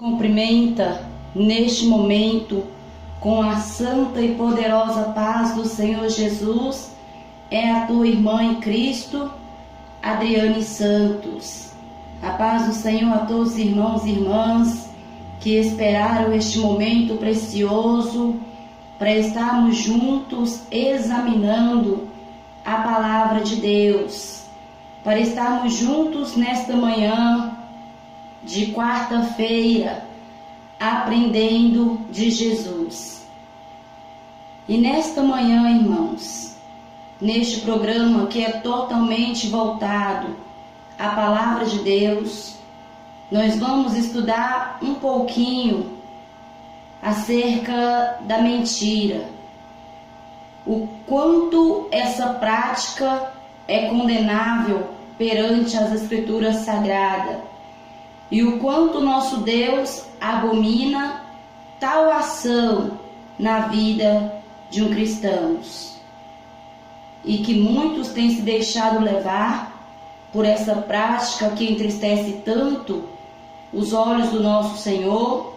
Cumprimenta neste momento com a santa e poderosa paz do Senhor Jesus é a tua irmã em Cristo, Adriane Santos. A paz do Senhor a todos os irmãos e irmãs que esperaram este momento precioso para estarmos juntos examinando a palavra de Deus, para estarmos juntos nesta manhã de quarta-feira, aprendendo de Jesus. E nesta manhã, irmãos, neste programa que é totalmente voltado à palavra de Deus, nós vamos estudar um pouquinho acerca da mentira, o quanto essa prática é condenável perante as Escrituras Sagradas e o quanto nosso Deus abomina tal ação na vida de um cristão. E que muitos têm se deixado levar por essa prática que entristece tanto os olhos do nosso Senhor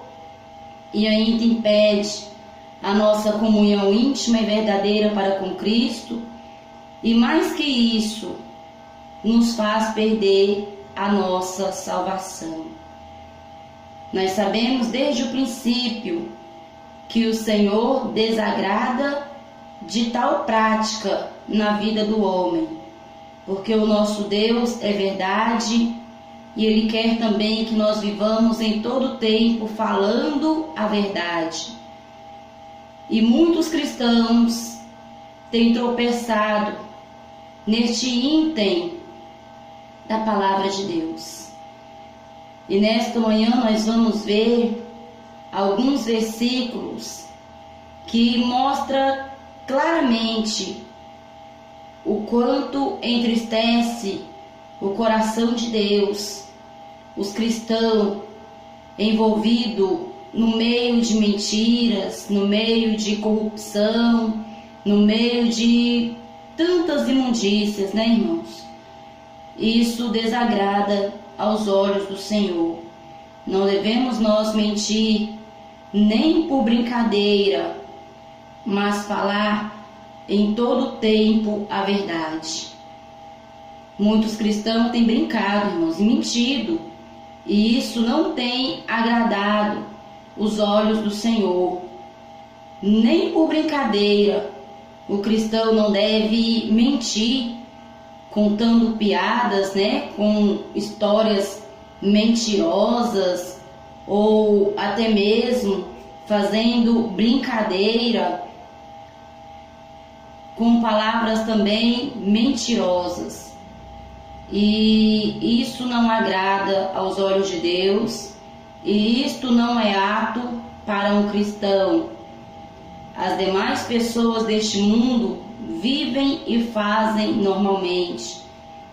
e ainda impede a nossa comunhão íntima e verdadeira para com Cristo, e mais que isso, nos faz perder a nossa salvação. Nós sabemos desde o princípio que o Senhor desagrada de tal prática na vida do homem, porque o nosso Deus é verdade e Ele quer também que nós vivamos em todo tempo falando a verdade. E muitos cristãos têm tropeçado neste item da palavra de Deus. E nesta manhã nós vamos ver alguns versículos que mostram claramente o quanto entristece o coração de Deus os cristãos envolvidos no meio de mentiras, no meio de corrupção, no meio de tantas imundícias, né, irmãos? Isso desagrada aos olhos do Senhor. Não devemos nós mentir nem por brincadeira, mas falar em todo tempo a verdade. Muitos cristãos têm brincado, irmãos, e mentido, e isso não tem agradado os olhos do Senhor. Nem por brincadeira o cristão não deve mentir, contando piadas, né, com histórias mentirosas, ou até mesmo fazendo brincadeira com palavras também mentirosas. E isso não agrada aos olhos de Deus, e isto não é ato para um cristão. As demais pessoas deste mundo vivem e fazem normalmente,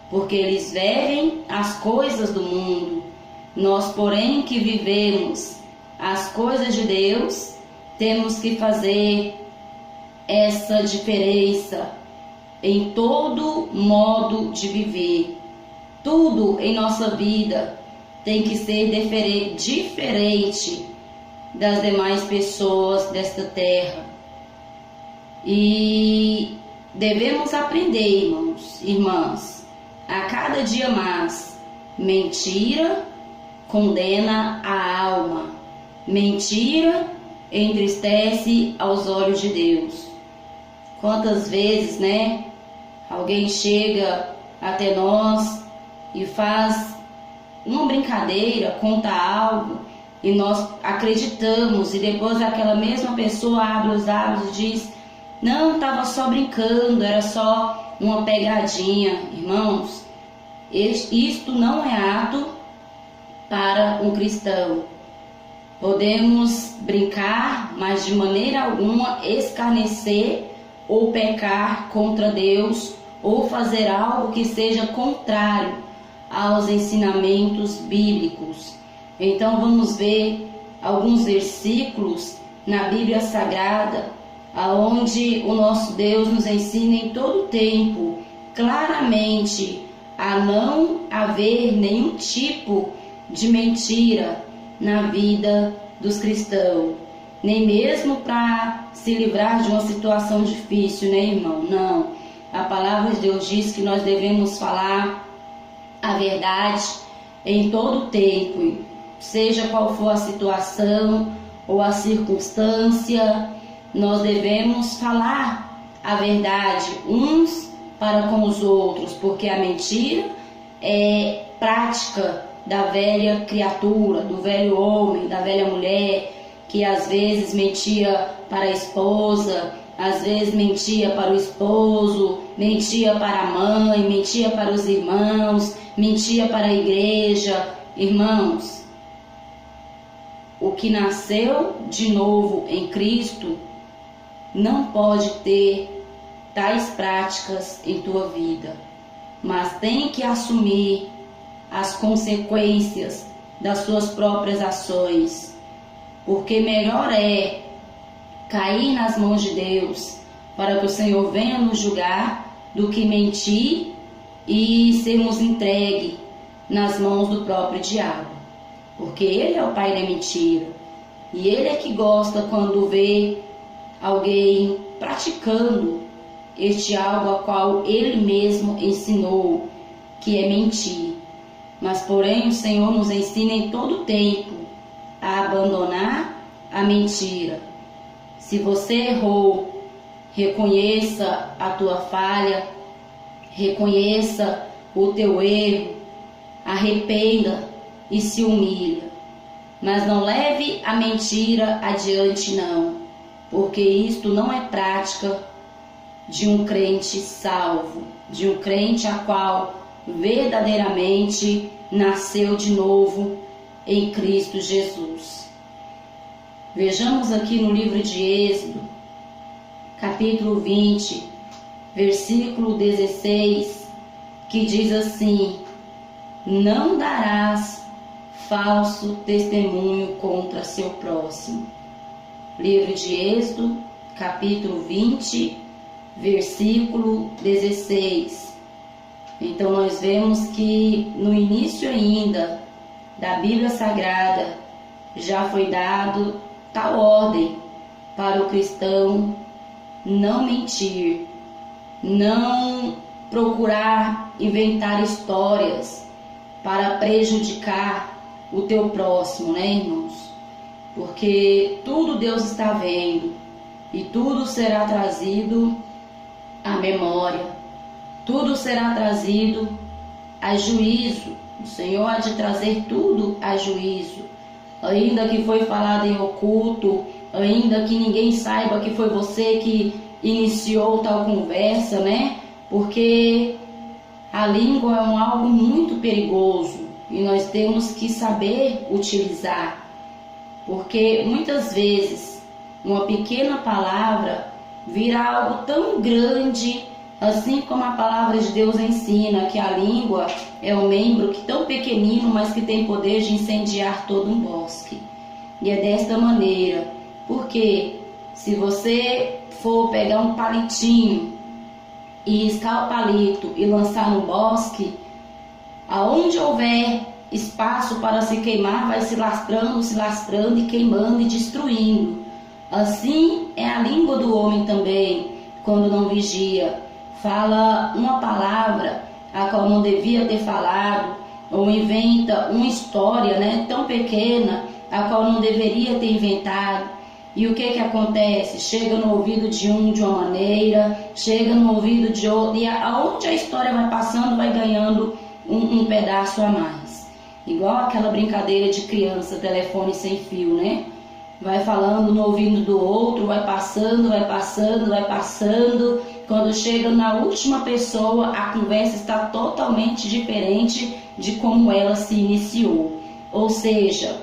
porque eles vivem as coisas do mundo. Nós, porém, que vivemos as coisas de Deus, temos que fazer essa diferença em todo modo de viver. Tudo em nossa vida tem que ser diferente das demais pessoas desta terra. E devemos aprender, irmãos, irmãs, a cada dia mais. Mentira condena a alma. Mentira entristece aos olhos de Deus. Quantas vezes, né, alguém chega até nós e faz uma brincadeira, conta algo, e nós acreditamos, e depois aquela mesma pessoa abre os lábios e diz: não, estava só brincando, era só uma pegadinha. Irmãos, isto não é ato para um cristão. Podemos brincar, mas de maneira alguma escarnecer ou pecar contra Deus, ou fazer algo que seja contrário aos ensinamentos bíblicos. Então vamos ver alguns versículos na Bíblia Sagrada, aonde o nosso Deus nos ensina em todo tempo, claramente, a não haver nenhum tipo de mentira na vida dos cristãos, nem mesmo para se livrar de uma situação difícil, né, irmão? Não. A palavra de Deus diz que nós devemos falar a verdade em todo tempo, seja qual for a situação ou a circunstância, nós devemos falar a verdade uns para com os outros, porque a mentira é prática da velha criatura, do velho homem, da velha mulher, que às vezes mentia para a esposa, às vezes mentia para o esposo, mentia para a mãe, mentia para os irmãos, mentia para a igreja. Irmãos, o que nasceu de novo em Cristo não pode ter tais práticas em tua vida, mas tem que assumir as consequências das suas próprias ações, porque melhor é cair nas mãos de Deus para que o Senhor venha nos julgar do que mentir e sermos entregues nas mãos do próprio diabo, porque ele é o pai da mentira e ele é que gosta quando vê alguém praticando este algo a qual ele mesmo ensinou, que é mentir. Mas porém o Senhor nos ensina em todo tempo a abandonar a mentira. Se você errou, reconheça a tua falha, reconheça o teu erro, arrependa e se humilha. Mas não leve a mentira adiante não, porque isto não é prática de um crente salvo, de um crente a qual verdadeiramente nasceu de novo em Cristo Jesus. Vejamos aqui no livro de Êxodo, capítulo 20, versículo 16, que diz assim: não darás falso testemunho contra seu próximo. Livro de Êxodo, capítulo 20, versículo 16. Então nós vemos que no início ainda da Bíblia Sagrada já foi dado tal ordem para o cristão não mentir, não procurar inventar histórias para prejudicar o teu próximo, né, irmãos? Porque tudo Deus está vendo e tudo será trazido à memória, tudo será trazido a juízo. O Senhor há de trazer tudo a juízo, ainda que foi falado em oculto, ainda que ninguém saiba que foi você que iniciou tal conversa, né? Porque a língua é algo muito perigoso e nós temos que saber utilizar, porque muitas vezes uma pequena palavra vira algo tão grande, assim como a palavra de Deus ensina que a língua é um membro que tão pequenino, mas que tem poder de incendiar todo um bosque. E é desta maneira, porque se você for pegar um palitinho e riscar o palito e lançar no bosque, aonde houver espaço para se queimar, vai se lastrando e queimando e destruindo. Assim é a língua do homem também, quando não vigia. Fala uma palavra a qual não devia ter falado, ou inventa uma história, né, tão pequena, a qual não deveria ter inventado. E o que acontece? Chega no ouvido de um de uma maneira, chega no ouvido de outro, e aonde a história vai passando, vai ganhando um pedaço a mais. Igual aquela brincadeira de criança, telefone sem fio, né? Vai falando no ouvido do outro, vai passando, vai passando, vai passando. Quando chega na última pessoa, a conversa está totalmente diferente de como ela se iniciou. Ou seja,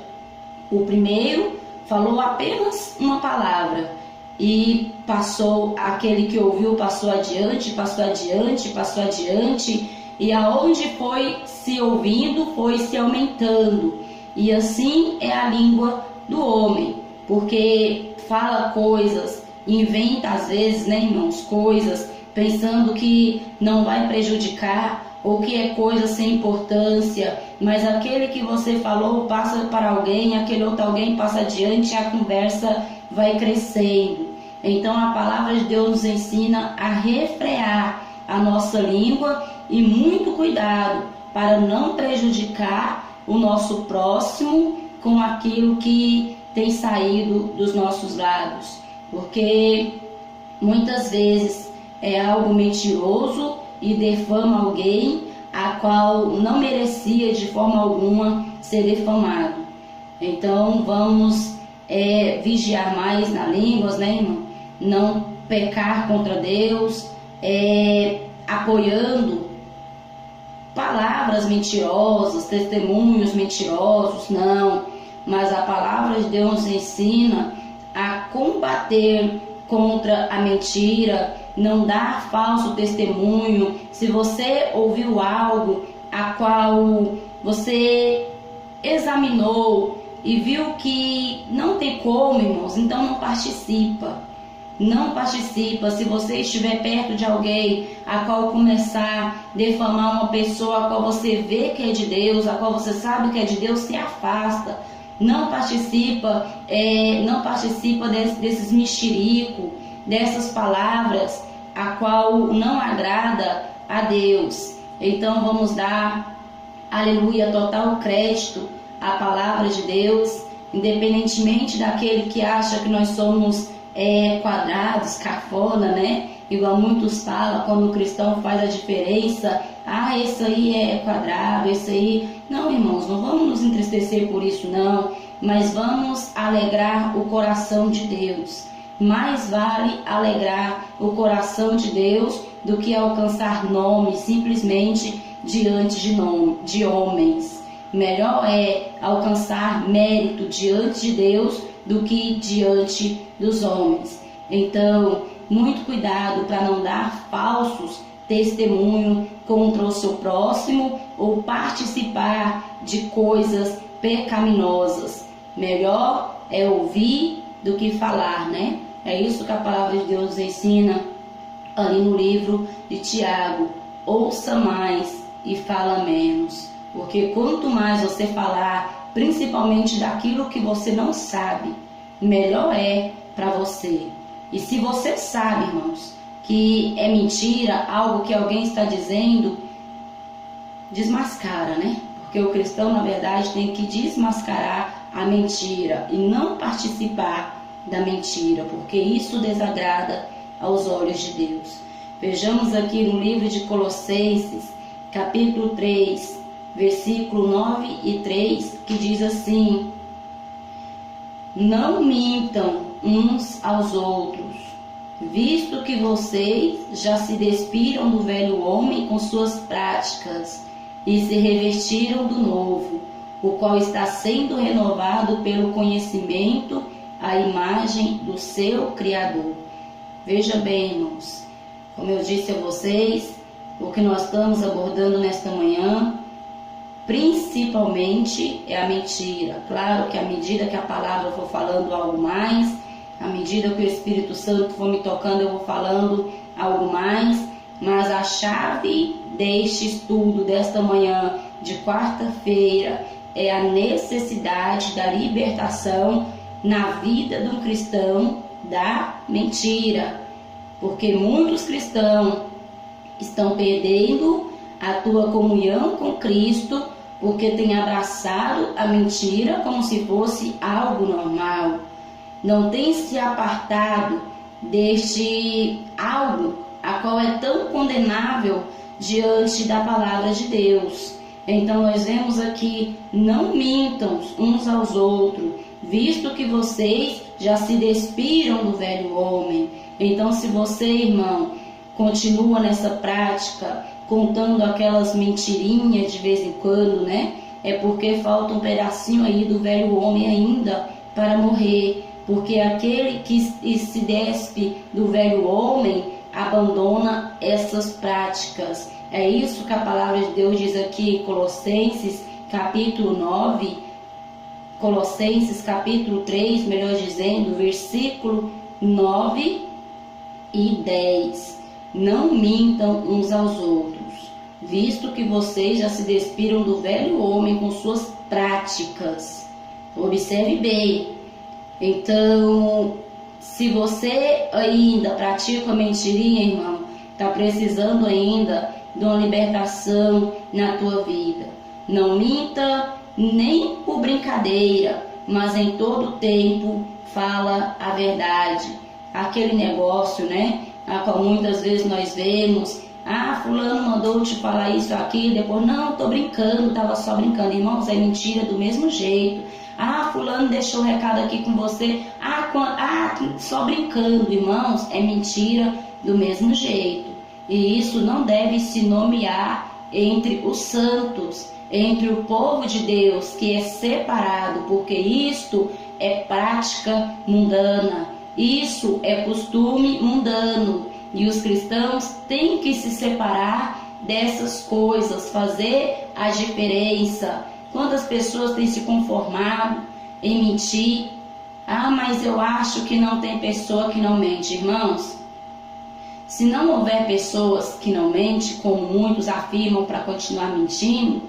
o primeiro falou apenas uma palavra e passou, aquele que ouviu passou adiante, passou adiante, passou adiante, e aonde foi se ouvindo, foi se aumentando. E assim é a língua do homem, porque fala coisas, inventa às vezes, né, irmãos, coisas, pensando que não vai prejudicar, ou que é coisa sem importância, mas aquele que você falou passa para alguém, aquele outro alguém passa adiante e a conversa vai crescendo. Então a palavra de Deus nos ensina a refrear a nossa língua e muito cuidado para não prejudicar o nosso próximo com aquilo que tem saído dos nossos lábios, porque muitas vezes é algo mentiroso e defama alguém a qual não merecia de forma alguma ser defamado. Então vamos vigiar mais na língua, né, irmão? Não pecar contra Deus, apoiando palavras mentirosas, testemunhos mentirosos, não. Mas a palavra de Deus nos ensina a combater contra a mentira, não dar falso testemunho. Se você ouviu algo a qual você examinou e viu que não tem como, irmãos, então não participa. Não participa. Se você estiver perto de alguém a qual começar a defamar uma pessoa a qual você vê que é de Deus, a qual você sabe que é de Deus, se afasta. Não participa, desses mexericos, dessas palavras a qual não agrada a Deus. Então vamos dar, aleluia, total crédito à palavra de Deus, independentemente daquele que acha que nós somos quadrados, cafona, né? Igual muitos falam, quando o cristão faz a diferença, esse aí é quadrado, esse aí... Não, irmãos, não vamos nos entristecer por isso, não, mas vamos alegrar o coração de Deus. Mais vale alegrar o coração de Deus do que alcançar nomes simplesmente diante de homens. Melhor é alcançar mérito diante de Deus do que diante dos homens. Então, muito cuidado para não dar falsos testemunhos contra o seu próximo ou participar de coisas pecaminosas. Melhor é ouvir do que falar, né? É isso que a palavra de Deus ensina ali no livro de Tiago. Ouça mais e fala menos. Porque quanto mais você falar, principalmente daquilo que você não sabe, melhor é para você. E se você sabe, irmãos, que é mentira, algo que alguém está dizendo, desmascara, né? Porque o cristão, na verdade, tem que desmascarar a mentira e não participar da mentira, porque isso desagrada aos olhos de Deus. Vejamos aqui no livro de Colossenses, capítulo 3, versículo 9 e 3, que diz assim: não mintam uns aos outros, visto que vocês já se despiram do velho homem com suas práticas e se revestiram do novo, o qual está sendo renovado pelo conhecimento à imagem do seu Criador. Veja bem, irmãos, como eu disse a vocês, o que nós estamos abordando nesta manhã, principalmente é a mentira. Claro que à medida que a palavra for falando algo mais, à medida que o Espírito Santo for me tocando, eu vou falando algo mais, mas a chave deste estudo desta manhã de quarta-feira é a necessidade da libertação na vida de um cristão da mentira, porque muitos cristãos estão perdendo a tua comunhão com Cristo porque têm abraçado a mentira como se fosse algo normal, não tem se apartado deste algo a qual é tão condenável diante da palavra de Deus. Então nós vemos aqui: não mintam uns aos outros, visto que vocês já se despiram do velho homem. Então, se você, irmão, continua nessa prática, contando aquelas mentirinhas de vez em quando, né? É porque falta um pedacinho aí do velho homem ainda para morrer. Porque aquele que se despe do velho homem abandona essas práticas. É isso que a palavra de Deus diz aqui em Colossenses capítulo 9, Colossenses capítulo 3, melhor dizendo, versículo 9 e 10. Não mintam uns aos outros. visto que vocês já se despiram do velho homem com suas práticas. Observe bem. Então, se você ainda pratica mentirinha, irmão, está precisando ainda de uma libertação na tua vida. Não minta nem por brincadeira, mas em todo tempo fala a verdade. Aquele negócio, né, a qual muitas vezes nós vemos, fulano mandou te falar isso, aquilo, depois, não, tô brincando, tava só brincando. Irmãos, é mentira do mesmo jeito. Fulano deixou um recado aqui com você, só brincando. Irmãos, é mentira do mesmo jeito. E isso não deve se nomear entre os santos, entre o povo de Deus, que é separado, porque isto é prática mundana, isso é costume mundano, e os cristãos têm que se separar dessas coisas, fazer a diferença. Quantas pessoas têm se conformado em mentir? Mas eu acho que não tem pessoa que não mente. Irmãos, se não houver pessoas que não mentem, como muitos afirmam para continuar mentindo,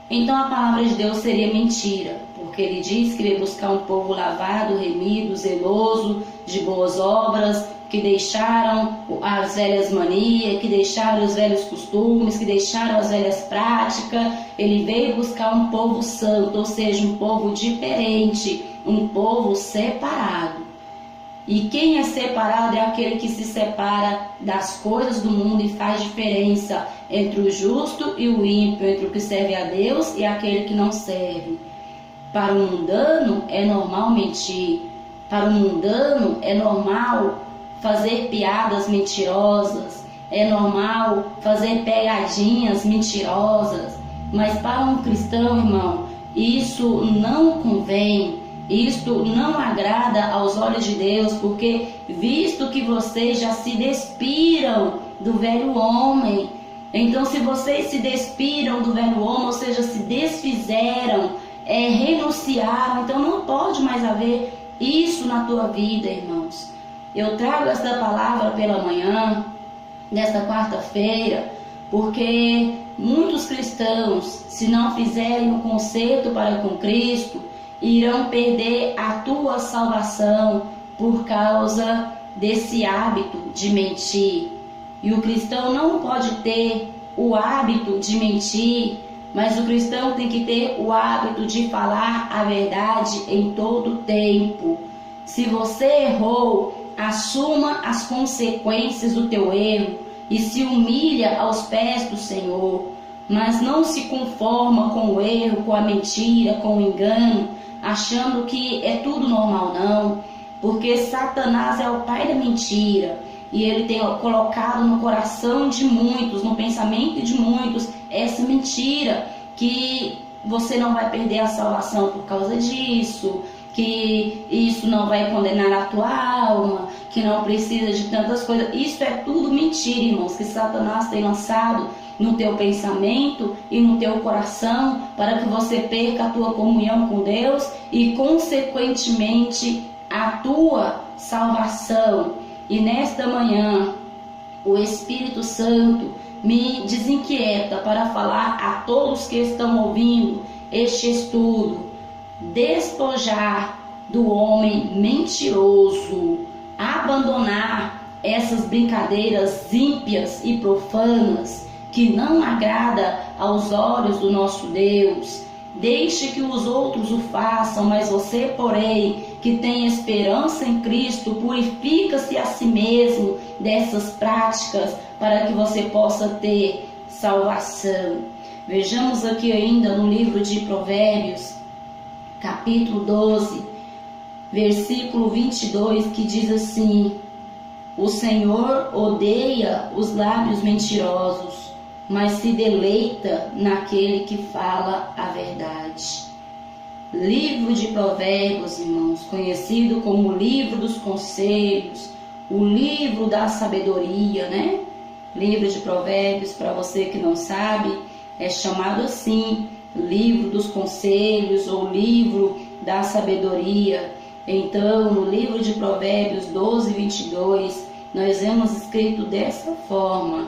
então a palavra de Deus seria mentira, porque ele diz que veio buscar um povo lavado, remido, zeloso, de boas obras, que deixaram as velhas manias, que deixaram os velhos costumes, que deixaram as velhas práticas. Ele veio buscar um povo santo, ou seja, um povo diferente, um povo separado. E quem é separado é aquele que se separa das coisas do mundo e faz diferença entre o justo e o ímpio, entre o que serve a Deus e aquele que não serve. Para o mundano é normal mentir. Para o mundano é normal fazer piadas mentirosas. É normal fazer pegadinhas mentirosas. Mas para um cristão, irmão, isso não convém. Isto não agrada aos olhos de Deus, porque visto que vocês já se despiram do velho homem, então se vocês se despiram do velho homem, ou seja, se desfizeram, renunciaram, então não pode mais haver isso na tua vida, irmãos. Eu trago esta palavra pela manhã, desta quarta-feira, porque muitos cristãos, se não fizerem o conserto para com Cristo, irão perder a tua salvação por causa desse hábito de mentir. E o cristão não pode ter o hábito de mentir, mas o cristão tem que ter o hábito de falar a verdade em todo tempo. Se você errou, assuma as consequências do teu erro e se humilha aos pés do Senhor, mas não se conforma com o erro, com a mentira, com o engano, achando que é tudo normal, não, porque Satanás é o pai da mentira e ele tem colocado no coração de muitos, no pensamento de muitos, essa mentira, que você não vai perder a salvação por causa disso, que isso não vai condenar a tua alma, que não precisa de tantas coisas. Isso é tudo mentira, irmãos, que Satanás tem lançado no teu pensamento e no teu coração, para que você perca a tua comunhão com Deus e, consequentemente, a tua salvação. E nesta manhã, o Espírito Santo me desinquieta para falar a todos que estão ouvindo este estudo: despojar do homem mentiroso, abandonar essas brincadeiras ímpias e profanas que não agrada aos olhos do nosso Deus. Deixe que os outros o façam, mas você, porém, que tem esperança em Cristo, purifica-se a si mesmo dessas práticas para que você possa ter salvação. Vejamos aqui ainda no livro de Provérbios, capítulo 12, versículo 22, que diz assim: o Senhor odeia os lábios mentirosos, mas se deleita naquele que fala a verdade. Livro de Provérbios, irmãos, conhecido como o livro dos conselhos, o livro da sabedoria, né? Livro de Provérbios, para você que não sabe, é chamado assim, livro dos conselhos ou livro da sabedoria. Então, no livro de Provérbios 12, 22, nós vemos escrito dessa forma: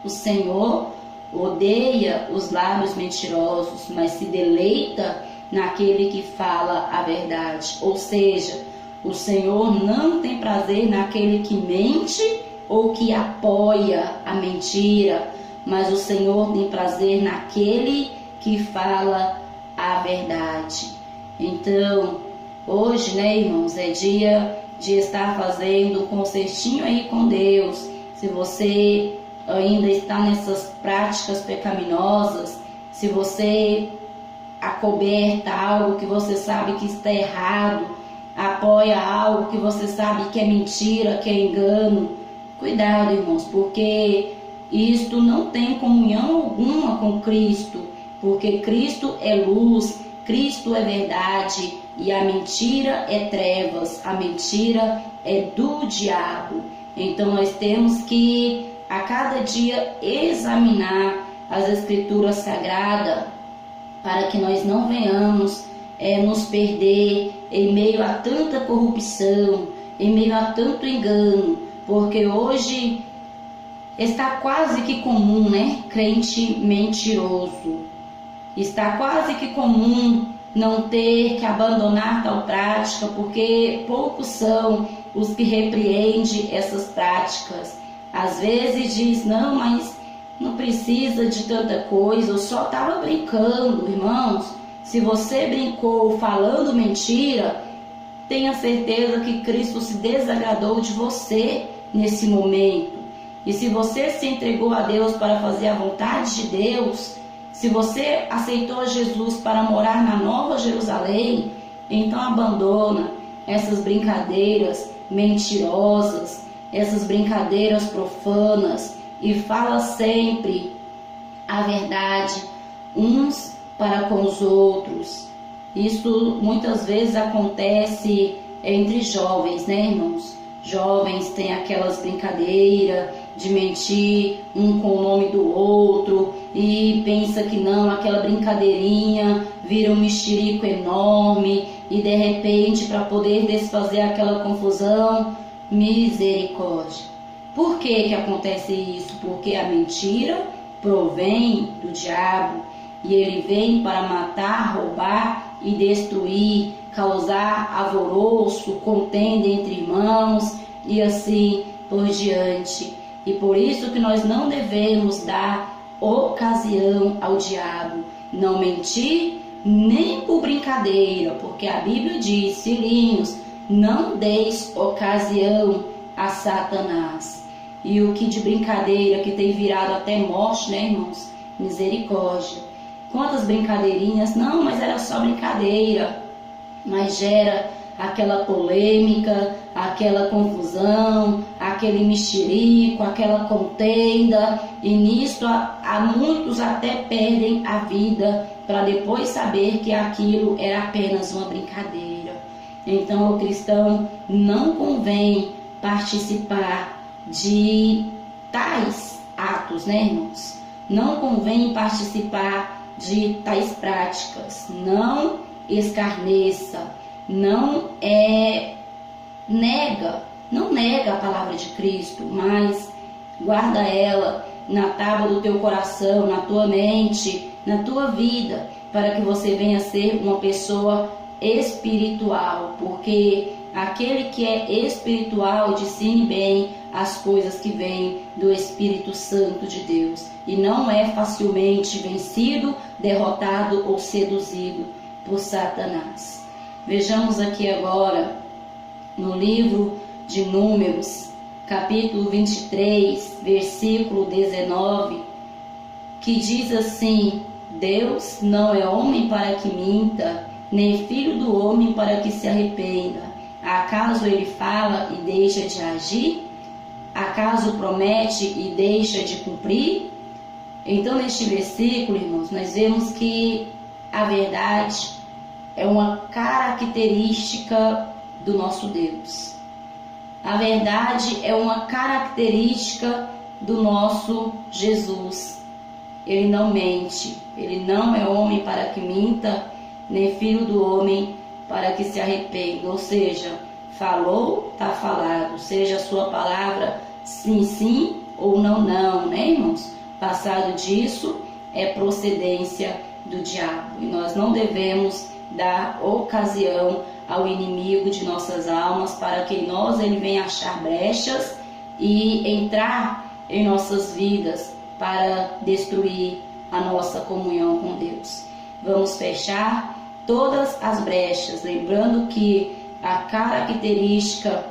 O Senhor odeia os lábios mentirosos, mas se deleita naquele que fala a verdade. Ou seja, o Senhor não tem prazer naquele que mente ou que apoia a mentira, mas o Senhor tem prazer naquele que fala a verdade. Então, hoje, irmãos, é dia de estar fazendo um concertinho aí com Deus. Se você ainda está nessas práticas pecaminosas, se você acoberta algo que você sabe que está errado, apoia algo que você sabe que é mentira, que é engano, cuidado, irmãos, porque isto não tem comunhão alguma com Cristo, porque Cristo é luz, Cristo é verdade e a mentira é trevas, a mentira é do diabo. Então nós temos que a cada dia examinar as Escrituras Sagradas para que nós não venhamos nos perder em meio a tanta corrupção, em meio a tanto engano, porque hoje está quase que comum, crente mentiroso. Está quase que comum não ter que abandonar tal prática, porque poucos são os que repreendem essas práticas. Às vezes diz, não, mas não precisa de tanta coisa, eu só estava brincando. Irmãos, se você brincou falando mentira, tenha certeza que Cristo se desagradou de você nesse momento. E se você se entregou a Deus para fazer a vontade de Deus, se você aceitou Jesus para morar na Nova Jerusalém, então abandona essas brincadeiras mentirosas, essas brincadeiras profanas e fala sempre a verdade uns para com os outros. Isso muitas vezes acontece entre jovens, irmãos? Jovens têm aquelas brincadeiras de mentir um com o nome do outro e pensa que não, aquela brincadeirinha vira um mexerico enorme e de repente, para poder desfazer aquela confusão, misericórdia. Por que acontece isso? Porque a mentira provém do diabo e ele vem para matar, roubar e destruir, causar alvoroço, contenda entre irmãos e assim por diante. E por isso que nós não devemos dar ocasião ao diabo, não mentir nem por brincadeira, porque a Bíblia diz, filhinhos, não deis ocasião a Satanás. E o que de brincadeira que tem virado até morte, irmãos? Misericórdia. Quantas brincadeirinhas, não, mas era só brincadeira, mas gera aquela polêmica, aquela confusão, aquele mexerico, aquela contenda, e nisso há muitos até perdem a vida para depois saber que aquilo era apenas uma brincadeira. Então, ao cristão não convém participar de tais atos, irmãos? Não convém participar de tais práticas. Não escarneça, não nega a palavra de Cristo, mas guarda ela na tábua do teu coração, na tua mente, na tua vida, para que você venha a ser uma pessoa espiritual, porque aquele que é espiritual discerne bem as coisas que vêm do Espírito Santo de Deus e não é facilmente vencido, derrotado ou seduzido por Satanás. Vejamos aqui agora no livro de Números, capítulo 23, versículo 19, que diz assim: Deus não é homem para que minta, nem filho do homem para que se arrependa. Acaso ele fala e deixa de agir? Acaso promete e deixa de cumprir? Então, neste versículo, irmãos, nós vemos que a verdade é uma característica do nosso Deus. A verdade é uma característica do nosso Jesus. Ele não mente, ele não é homem para que minta, nem filho do homem para que se arrependa. Ou seja, falou, está falado. Seja a sua palavra sim, sim, ou não, né, irmãos? Passado disso é procedência do diabo. E nós não devemos dar ocasião ao inimigo de nossas almas para que em nós ele venha achar brechas e entrar em nossas vidas para destruir a nossa comunhão com Deus. Vamos fechar todas as brechas, lembrando que a característica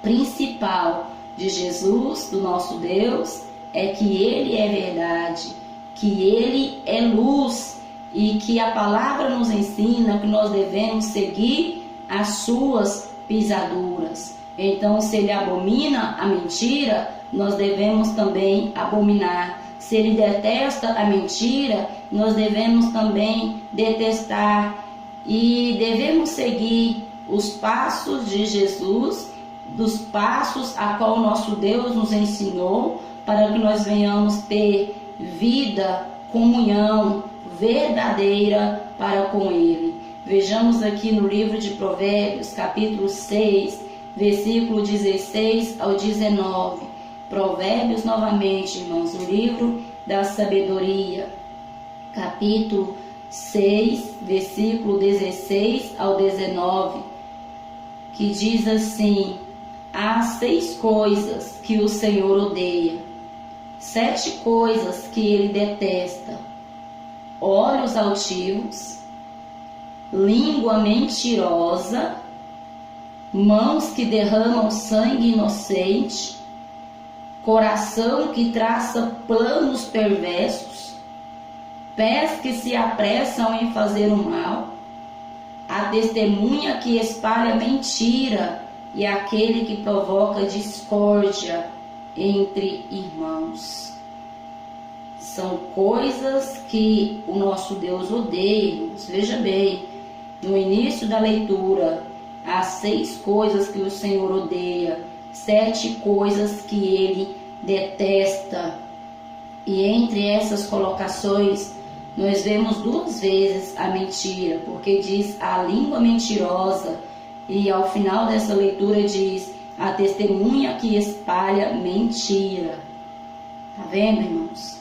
principal de Jesus, do nosso Deus, é que Ele é verdade, que Ele é luz e que a palavra nos ensina que nós devemos seguir as suas pisaduras. Então, se Ele abomina a mentira, nós devemos também abominar. Se Ele detesta a mentira, nós devemos também detestar e devemos seguir os passos de Jesus, dos passos a qual o nosso Deus nos ensinou, para que nós venhamos ter vida, comunhão verdadeira para com Ele. Vejamos aqui no livro de Provérbios, capítulo 6, versículo 16 ao 19. Provérbios novamente, irmãos, o livro da sabedoria, capítulo 6, versículo 16 ao 19, que diz assim: há 6 coisas que o Senhor odeia, 7 coisas que Ele detesta: olhos altivos, língua mentirosa, mãos que derramam sangue inocente, coração que traça planos perversos, pés que se apressam em fazer o mal, a testemunha que espalha mentira e aquele que provoca discórdia entre irmãos. São coisas que o nosso Deus odeia. Veja bem, no início da leitura, há 6 coisas que o Senhor odeia, 7 coisas que Ele detesta. E entre essas colocações, nós vemos 2 vezes a mentira, porque diz a língua mentirosa, e ao final dessa leitura diz a testemunha que espalha mentira. Tá vendo, irmãos?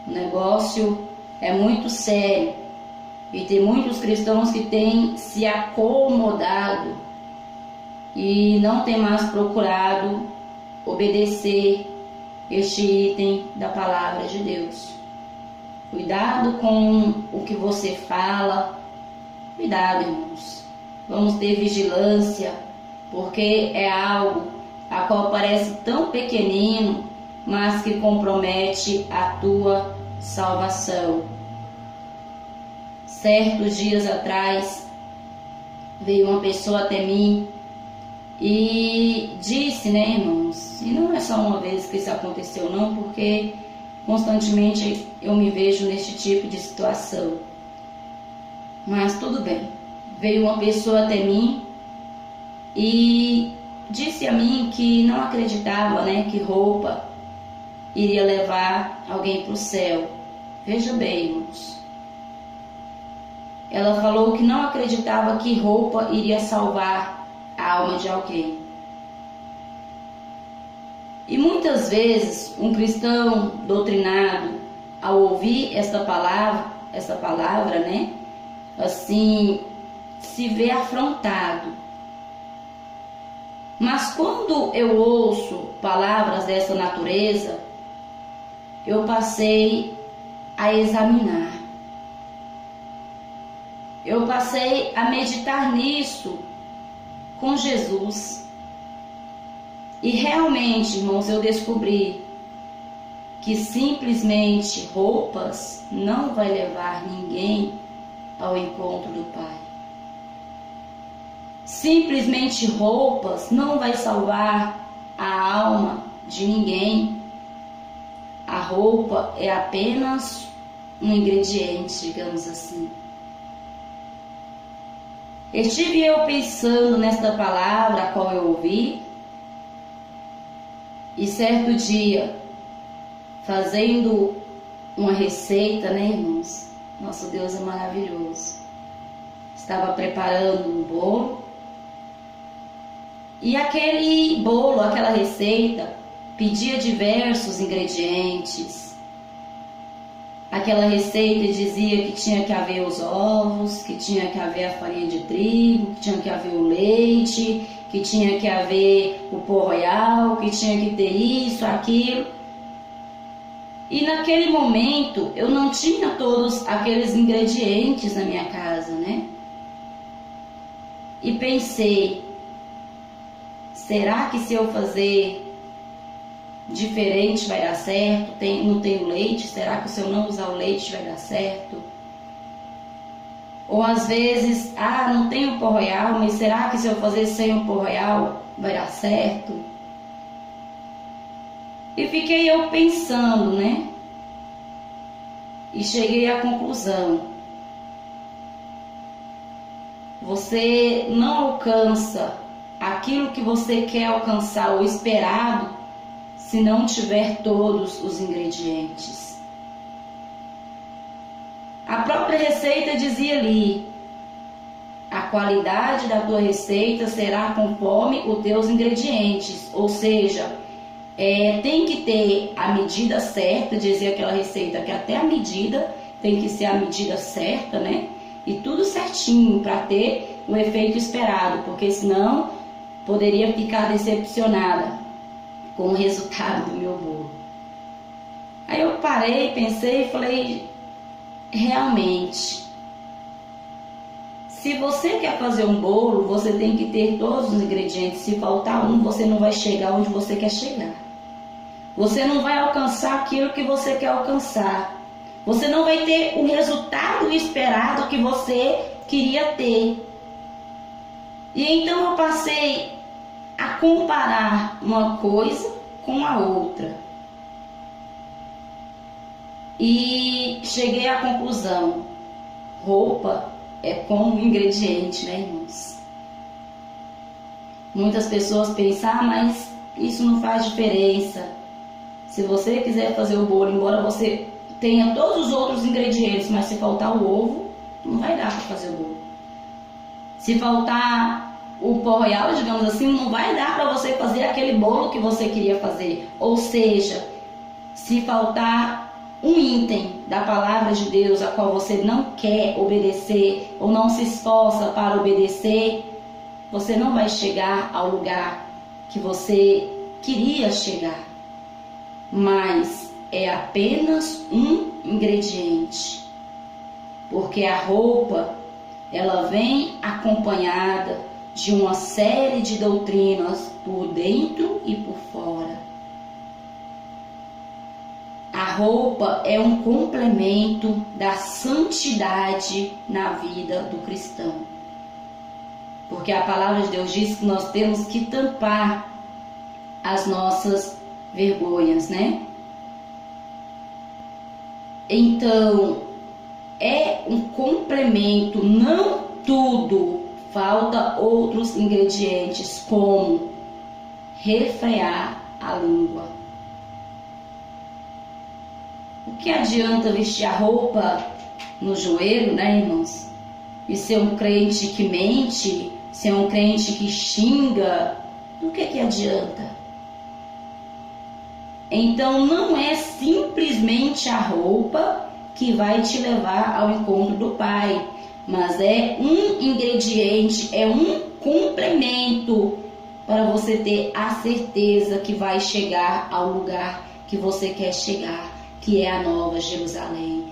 O negócio é muito sério e tem muitos cristãos que têm se acomodado e não tem mais procurado obedecer este item da palavra de Deus. Cuidado com o que você fala. Cuidado, irmãos. Vamos ter vigilância, porque é algo a qual parece tão pequenino, mas que compromete a tua salvação. Certos dias atrás, veio uma pessoa até mim e disse, né, irmãos, e não é só uma vez que isso aconteceu não, porque constantemente eu me vejo neste tipo de situação. Mas tudo bem. Veio uma pessoa até mim e disse a mim que não acreditava, né, que roupa iria levar alguém para o céu. Veja bem, irmãos. Ela falou que não acreditava que roupa iria salvar a alma de alguém. E muitas vezes um cristão doutrinado, ao ouvir esta palavra, né, assim, se vê afrontado. Mas quando eu ouço palavras dessa natureza, eu passei a examinar. Eu passei a meditar nisso com Jesus. E realmente, irmãos, eu descobri que simplesmente roupas não vai levar ninguém ao encontro do Pai. Simplesmente roupas não vai salvar a alma de ninguém. A roupa é apenas um ingrediente, digamos assim. Estive eu pensando nesta palavra a qual eu ouvi, e certo dia, fazendo uma receita, né, irmãos? Nosso Deus é maravilhoso. Estava preparando um bolo, e aquele bolo, aquela receita, pedia diversos ingredientes. Aquela receita dizia que tinha que haver os ovos, que tinha que haver a farinha de trigo, que tinha que haver o leite, que tinha que haver o pó royal, que tinha que ter isso, aquilo. E naquele momento eu não tinha todos aqueles ingredientes na minha casa, né? E pensei, será que se eu fazer diferente vai dar certo? Não tenho leite, será que se eu não usar o leite vai dar certo? Ou às vezes, não tenho pó royal, mas será que se eu fazer sem o pó royal vai dar certo? E fiquei eu pensando, né? E cheguei à conclusão: você não alcança aquilo que você quer alcançar ou esperado se não tiver todos os ingredientes. A própria receita dizia ali: a qualidade da tua receita será conforme os teus ingredientes, ou seja, tem que ter a medida certa, dizia aquela receita que até a medida tem que ser a medida certa, né? E tudo certinho para ter o efeito esperado, porque senão poderia ficar decepcionada com o resultado do meu bolo. Aí eu parei, pensei e falei, realmente, se você quer fazer um bolo, você tem que ter todos os ingredientes. Se faltar um, você não vai chegar onde você quer chegar. Você não vai alcançar aquilo que você quer alcançar. Você não vai ter o resultado esperado que você queria ter. E então eu passei a comparar uma coisa com a outra. E cheguei à conclusão: roupa é como ingrediente, né, irmãos? Muitas pessoas pensam, mas isso não faz diferença. Se você quiser fazer o bolo, embora você tenha todos os outros ingredientes, mas se faltar o ovo, não vai dar para fazer o bolo. Se faltar o pó royal, digamos assim, não vai dar para você fazer aquele bolo que você queria fazer. Ou seja, se faltar um item da palavra de Deus a qual você não quer obedecer ou não se esforça para obedecer, você não vai chegar ao lugar que você queria chegar. Mas é apenas um ingrediente, porque a roupa, ela vem acompanhada de uma série de doutrinas por dentro e por fora. A roupa é um complemento da santidade na vida do cristão, porque a palavra de Deus diz que nós temos que tampar as nossas vergonhas, né? Então, é um complemento, não tudo. Falta outros ingredientes, como refrear a língua. O que adianta vestir a roupa no joelho, né, irmãos? E ser um crente que mente, ser um crente que xinga, do que adianta? Então não é simplesmente a roupa que vai te levar ao encontro do Pai, mas é um ingrediente, é um complemento para você ter a certeza que vai chegar ao lugar que você quer chegar, que é a Nova Jerusalém.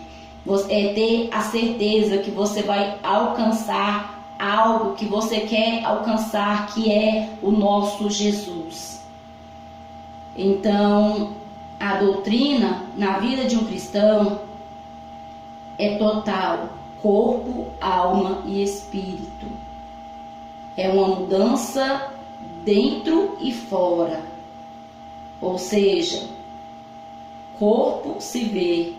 É ter a certeza que você vai alcançar algo que você quer alcançar, que é o nosso Jesus. Então, a doutrina na vida de um cristão é total, corpo, alma e espírito. É uma mudança dentro e fora. Ou seja, corpo se vê,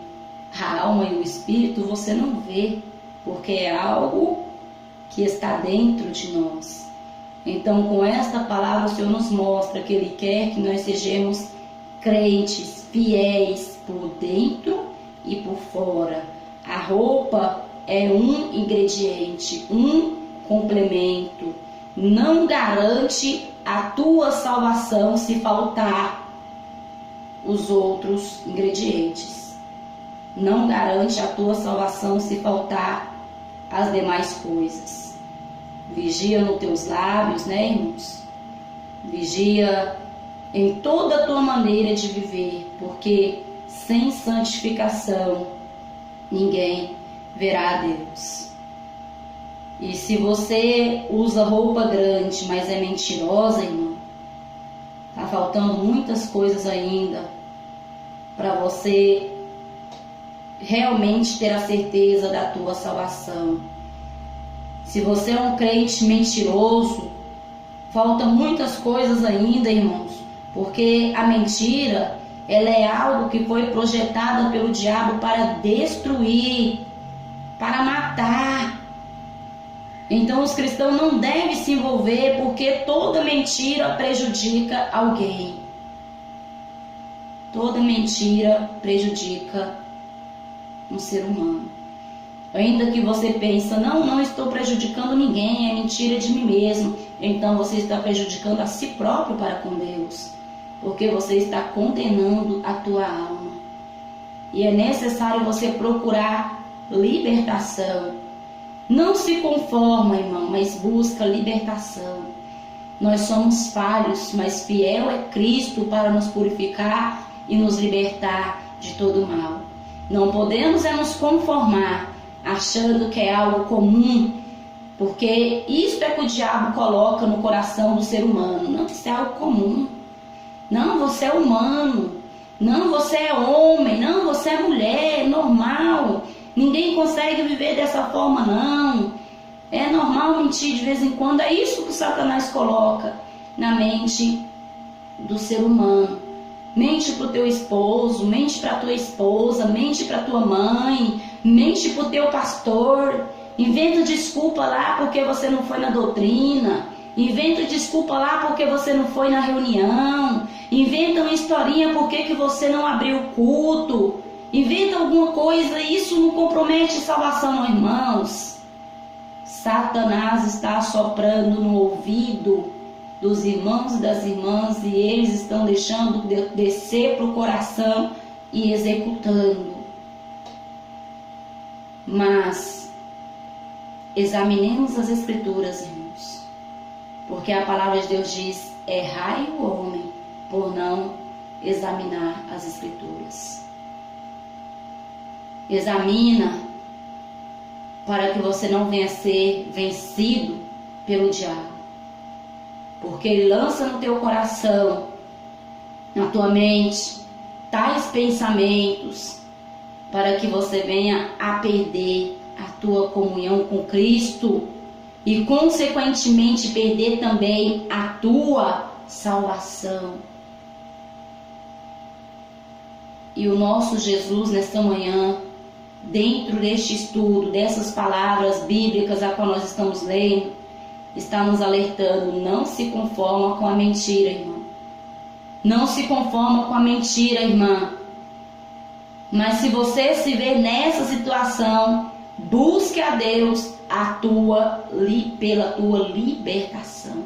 a alma e o espírito você não vê, porque é algo que está dentro de nós. Então, com esta palavra, o Senhor nos mostra que Ele quer que nós sejamos crentes, fiéis por dentro e por fora. A roupa é um ingrediente, um complemento. Não garante a tua salvação se faltar os outros ingredientes. Não garante a tua salvação se faltar as demais coisas. Vigia nos teus lábios, né, irmãos? Vigia em toda a tua maneira de viver, porque sem santificação ninguém verá a Deus. E se você usa roupa grande, mas é mentirosa, irmão, tá faltando muitas coisas ainda para você realmente ter a certeza da tua salvação. Se você é um crente mentiroso, faltam muitas coisas ainda, irmãos, porque a mentira, ela é algo que foi projetada pelo diabo para destruir, para matar. Então os cristãos não devem se envolver, porque toda mentira prejudica alguém. Toda mentira prejudica um ser humano. Ainda que você pense, não estou prejudicando ninguém, é mentira de mim mesmo. Então você está prejudicando a si próprio para com Deus, porque você está condenando a tua alma. E é necessário você procurar libertação. Não se conforma, irmão, mas busca libertação. Nós somos falhos, mas fiel é Cristo para nos purificar e nos libertar de todo mal. Não podemos nos conformar achando que é algo comum, porque isso é que o diabo coloca no coração do ser humano. Não, isso é algo comum. Não, você é humano. Não, você é homem. Não, você é mulher. É normal. Ninguém consegue viver dessa forma, não. É normal mentir de vez em quando. É isso que o Satanás coloca na mente do ser humano. Mente para o teu esposo, mente para a tua esposa, mente para a tua mãe, mente para o teu pastor. Inventa desculpa lá porque você não foi na doutrina. Inventa desculpa lá porque você não foi na reunião. Inventa uma historinha porque que você não abriu o culto. Inventa alguma coisa, isso não compromete salvação, não, irmãos. Satanás está assoprando no ouvido dos irmãos e das irmãs, e eles estão deixando descer para o coração e executando. Mas examinemos as Escrituras, irmãos, porque a palavra de Deus diz: errai o homem por não examinar as Escrituras. Examina para que você não venha ser vencido pelo diabo, porque ele lança no teu coração, na tua mente, tais pensamentos para que você venha a perder a tua comunhão com Cristo e consequentemente perder também a tua salvação. E o nosso Jesus nesta manhã, dentro deste estudo, dessas palavras bíblicas a qual nós estamos lendo, está nos alertando: não se conforma com a mentira, irmão. Não se conforma com a mentira, irmã. Mas se você se vê nessa situação, busque a Deus pela tua libertação.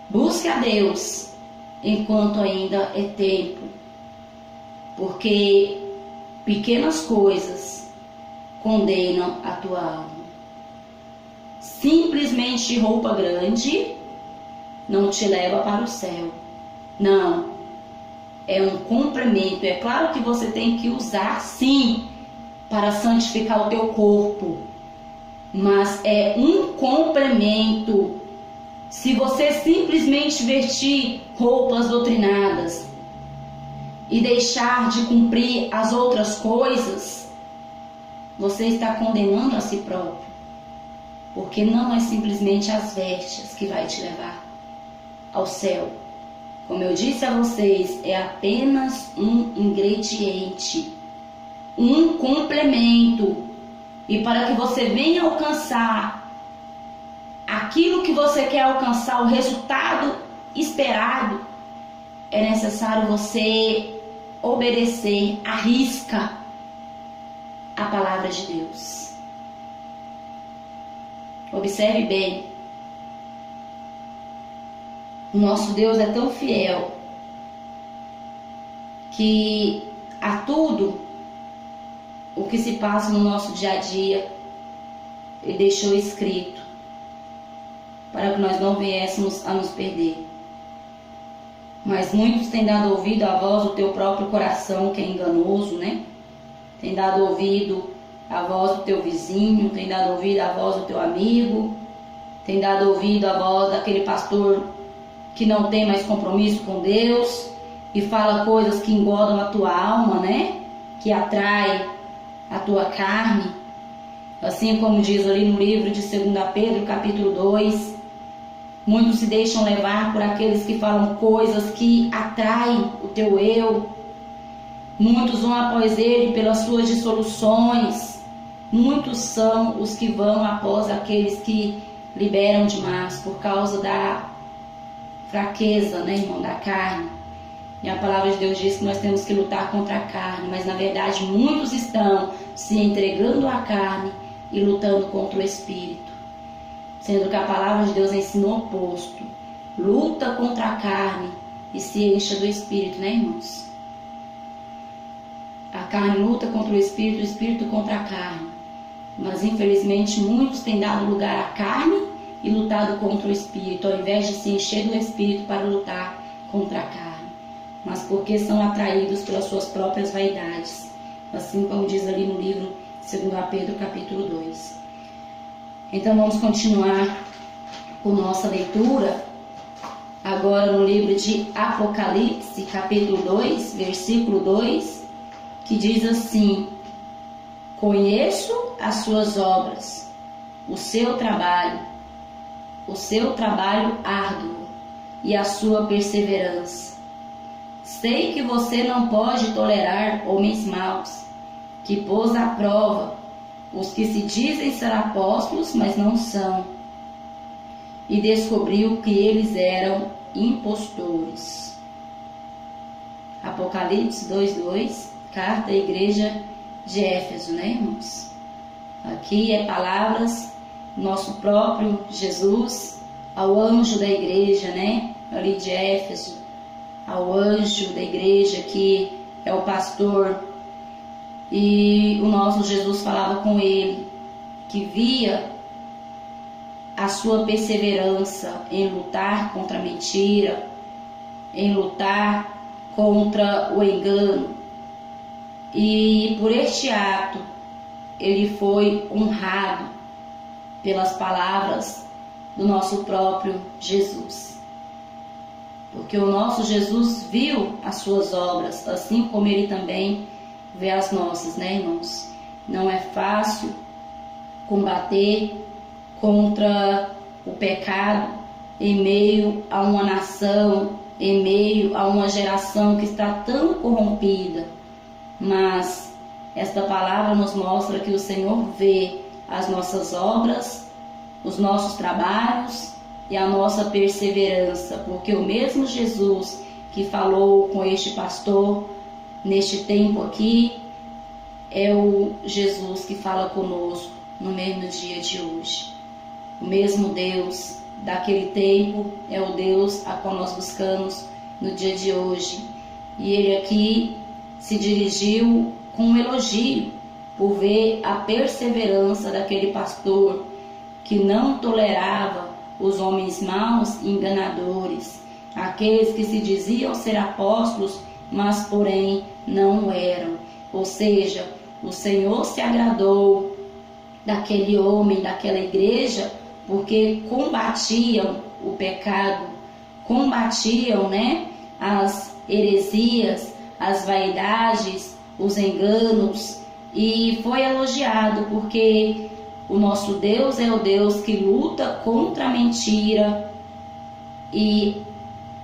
Busque a Deus enquanto ainda é tempo, porque pequenas coisas condenam a tua alma. Simplesmente roupa grande não te leva para o céu. Não. É um complemento. É claro que você tem que usar, sim, para santificar o teu corpo. Mas é um complemento. Se você simplesmente vestir roupas doutrinadas e deixar de cumprir as outras coisas, você está condenando a si próprio. Porque não é simplesmente as vestes que vai te levar ao céu. Como eu disse a vocês, é apenas um ingrediente, um complemento. E para que você venha alcançar aquilo que você quer alcançar, o resultado esperado, é necessário você obedecer à risca a palavra de Deus. Observe bem. O nosso Deus é tão fiel que a tudo o que se passa no nosso dia a dia, Ele deixou escrito, para que nós não viéssemos a nos perder. Mas muitos têm dado ouvido à voz do teu próprio coração, que é enganoso, né? Tem dado ouvido à voz do teu vizinho, tem dado ouvido à voz do teu amigo, tem dado ouvido à voz daquele pastor que não tem mais compromisso com Deus e fala coisas que engodam a tua alma, né? Que atrai a tua carne. Assim como diz ali no livro de 2 Pedro, capítulo 2, muitos se deixam levar por aqueles que falam coisas que atraem o teu eu. Muitos vão após ele pelas suas dissoluções. Muitos são os que vão após aqueles que liberam demais por causa da fraqueza, né, irmão, da carne. E a palavra de Deus diz que nós temos que lutar contra a carne, mas na verdade muitos estão se entregando à carne e lutando contra o Espírito. Sendo que a palavra de Deus ensina o oposto. Luta contra a carne e se encha do Espírito, né, irmãos? A carne luta contra o Espírito contra a carne. Mas infelizmente muitos têm dado lugar à carne e lutado contra o Espírito, ao invés de se encher do Espírito para lutar contra a carne. Mas porque são atraídos pelas suas próprias vaidades. Assim como diz ali no livro 2 Pedro, capítulo 2. Então vamos continuar com nossa leitura, agora no livro de Apocalipse, capítulo 2, versículo 2, que diz assim: conheço as suas obras, o seu trabalho árduo e a sua perseverança. Sei que você não pode tolerar homens maus, que pôs à prova os que se dizem ser apóstolos, mas não são, e descobriu que eles eram impostores. Apocalipse 2:2, carta à igreja de Éfeso, né, irmãos? Aqui é palavras do nosso próprio Jesus ao anjo da igreja, né, ali de Éfeso, ao anjo da igreja que é o pastor. E o nosso Jesus falava com ele, que via a sua perseverança em lutar contra a mentira, em lutar contra o engano. E por este ato, ele foi honrado pelas palavras do nosso próprio Jesus. Porque o nosso Jesus viu as suas obras, assim como ele também vê as nossas, né, irmãos? Não é fácil combater contra o pecado em meio a uma nação, em meio a uma geração que está tão corrompida. Mas esta palavra nos mostra que o Senhor vê as nossas obras, os nossos trabalhos e a nossa perseverança, porque o mesmo Jesus que falou com este pastor neste tempo aqui, é o Jesus que fala conosco no mesmo dia de hoje. O mesmo Deus daquele tempo é o Deus a qual nós buscamos no dia de hoje. E ele aqui se dirigiu com um elogio por ver a perseverança daquele pastor que não tolerava os homens maus e enganadores, aqueles que se diziam ser apóstolos, mas porém não eram. Ou seja, o Senhor se agradou daquele homem, daquela igreja, porque combatiam o pecado, combatiam, né, as heresias, as vaidades, os enganos, e foi elogiado porque o nosso Deus é o Deus que luta contra a mentira e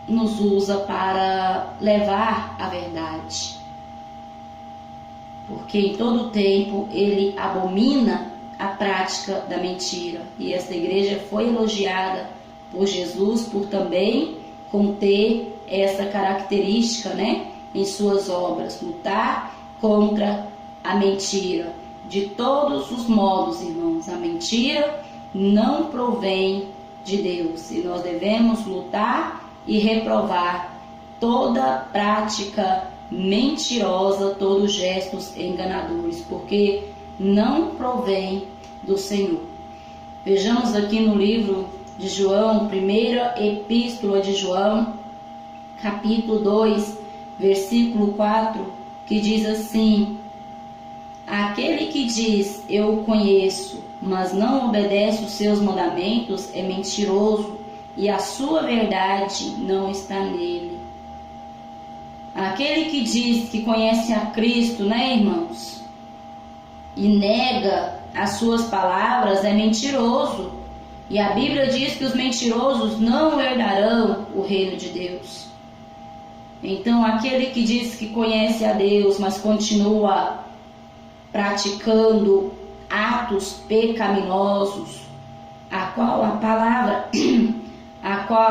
nos usa para levar a verdade. Porque em todo tempo ele abomina a prática da mentira. E esta igreja foi elogiada por Jesus por também conter essa característica, né, em suas obras, lutar contra a mentira. De todos os modos, irmãos, a mentira não provém de Deus. E nós devemos lutar e reprovar toda prática mentirosa todos os gestos enganadores, porque não provém do Senhor. Vejamos aqui no livro de João, primeira epístola de João, capítulo 2, versículo 4, que diz assim: aquele que diz eu o conheço, mas não obedece os seus mandamentos, é mentiroso, e a sua verdade não está nele. Aquele que diz que conhece a Cristo, né, irmãos, e nega as suas palavras, é mentiroso. E a Bíblia diz que os mentirosos não herdarão o reino de Deus. Então, aquele que diz que conhece a Deus, mas continua praticando atos pecaminosos, a qual a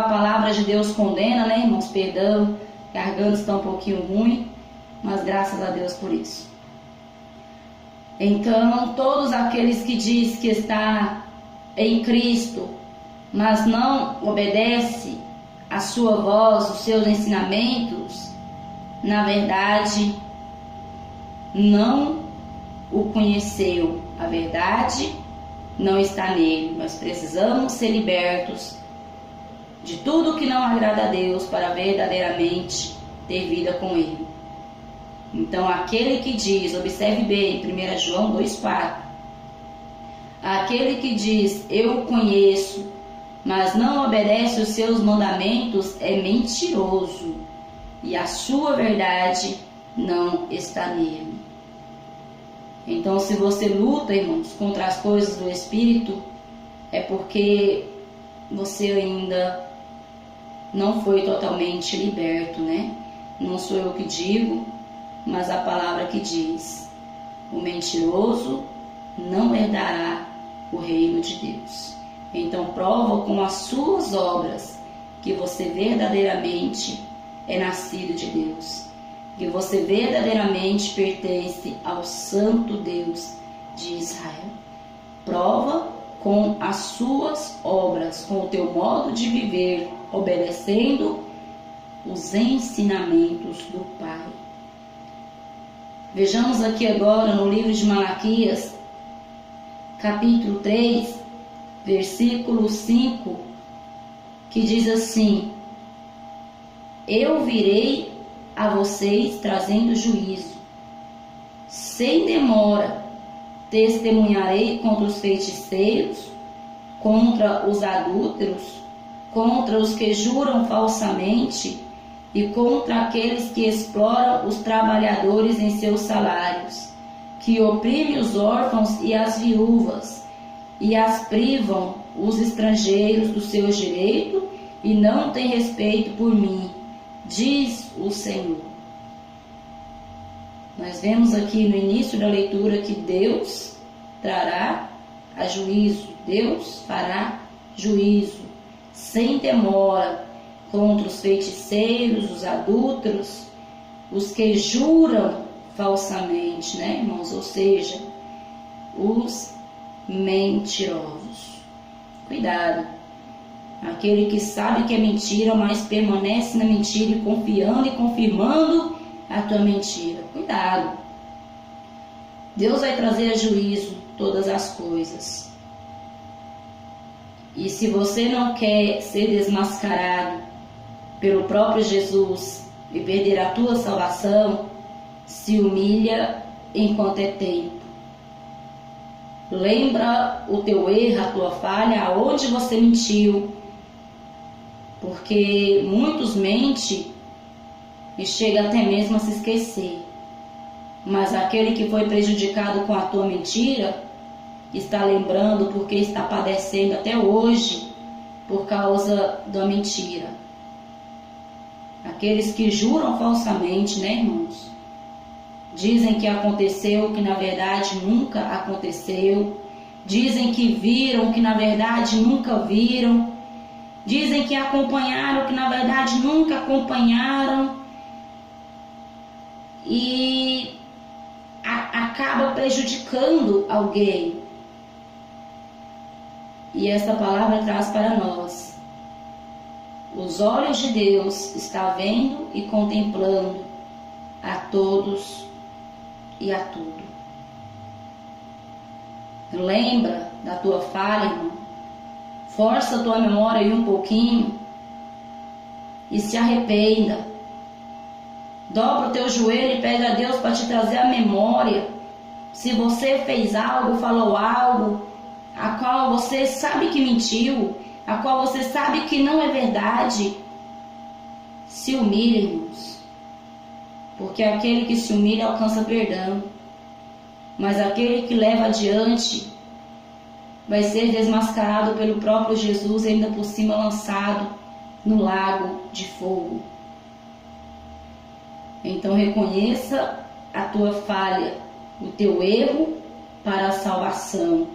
palavra de Deus condena, né, irmãos? Perdão, garganta está um pouquinho ruim, mas graças a Deus por isso. Então, todos aqueles que diz que está em Cristo, mas não obedece a sua voz, os seus ensinamentos, na verdade, não o conheceu. A verdade não está nele. Nós precisamos ser libertos de tudo que não agrada a Deus para verdadeiramente ter vida com Ele. Então, aquele que diz, observe bem, 1 João 2,4, aquele que diz eu o conheço, mas não obedece os seus mandamentos, é mentiroso, e a sua verdade não está nele. Então, se você luta, irmãos, contra as coisas do Espírito, é porque você ainda não foi totalmente liberto, né? Não sou eu que digo, mas a palavra que diz: o mentiroso não herdará o reino de Deus. Então, prova com as suas obras que você verdadeiramente é nascido de Deus, que você verdadeiramente pertence ao Santo Deus de Israel. Prova com as suas obras, com o teu modo de viver, obedecendo os ensinamentos do Pai. Vejamos aqui agora no livro de Malaquias, capítulo 3, versículo 5, que diz assim: eu virei a vocês trazendo juízo, sem demora testemunharei contra os feiticeiros, contra os adúlteros, contra os que juram falsamente e contra aqueles que exploram os trabalhadores em seus salários, que oprimem os órfãos e as viúvas, e as privam os estrangeiros do seu direito, e não têm respeito por mim, diz o Senhor. Nós vemos aqui no início da leitura que Deus trará a juízo, Deus fará juízo, sem demora, contra os feiticeiros, os adúlteros, os que juram falsamente, né, irmãos? Ou seja, os mentirosos. Cuidado. Aquele que sabe que é mentira, mas permanece na mentira e confiando e confirmando a tua mentira. Cuidado. Deus vai trazer a juízo todas as coisas. E se você não quer ser desmascarado pelo próprio Jesus e perder a tua salvação, se humilha enquanto é tempo. Lembra o teu erro, a tua falha, aonde você mentiu. Porque muitos mentem e chega até mesmo a se esquecer. Mas aquele que foi prejudicado com a tua mentira está lembrando porque está padecendo até hoje por causa da mentira. Aqueles que juram falsamente, né, irmãos? Dizem que aconteceu, que na verdade nunca aconteceu. Dizem que viram, que na verdade nunca viram. Dizem que acompanharam, que na verdade nunca acompanharam. E acaba prejudicando alguém. E essa palavra traz para nós: os olhos de Deus estão vendo e contemplando a todos e a tudo. Lembra da tua falha, irmão. Força a tua memória aí um pouquinho e se arrependa. Dobra o teu joelho e pede a Deus para te trazer a memória. Se você fez algo, falou algo, a qual você sabe que mentiu, a qual você sabe que não é verdade, se humilhe, irmãos. Porque aquele que se humilha alcança perdão. Mas aquele que leva adiante vai ser desmascarado pelo próprio Jesus, ainda por cima lançado no lago de fogo. Então reconheça a tua falha, o teu erro para a salvação.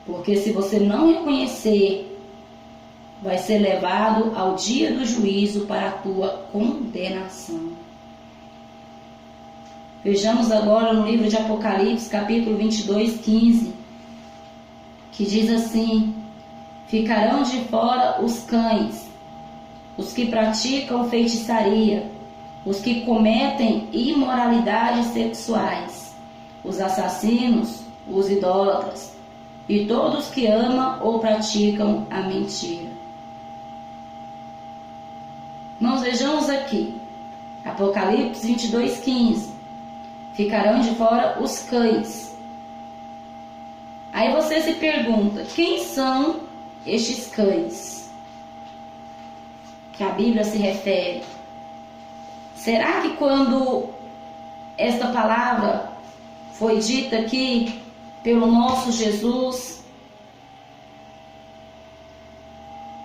Porque se você não reconhecer, vai ser levado ao dia do juízo para a tua condenação. Vejamos agora no livro de Apocalipse, capítulo 22, 15, que diz assim: ficarão de fora os cães, os que praticam feitiçaria, os que cometem imoralidades sexuais, os assassinos, os idólatras, e todos que amam ou praticam a mentira. Nós vejamos aqui, Apocalipse 22, 15. Ficarão de fora os cães. Aí você se pergunta, quem são estes cães que a Bíblia se refere? Será que quando esta palavra foi dita aqui pelo nosso Jesus,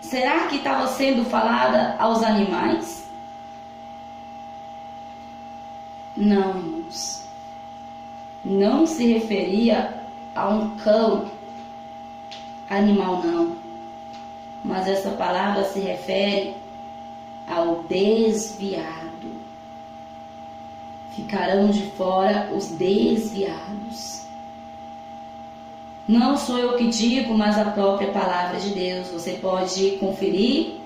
será que estava sendo falada aos animais? Não, irmãos. Não se referia a um cão animal, não. Mas essa palavra se refere ao desviado. Ficarão de fora os desviados. Não sou eu que digo, mas a própria palavra de Deus. Você pode conferir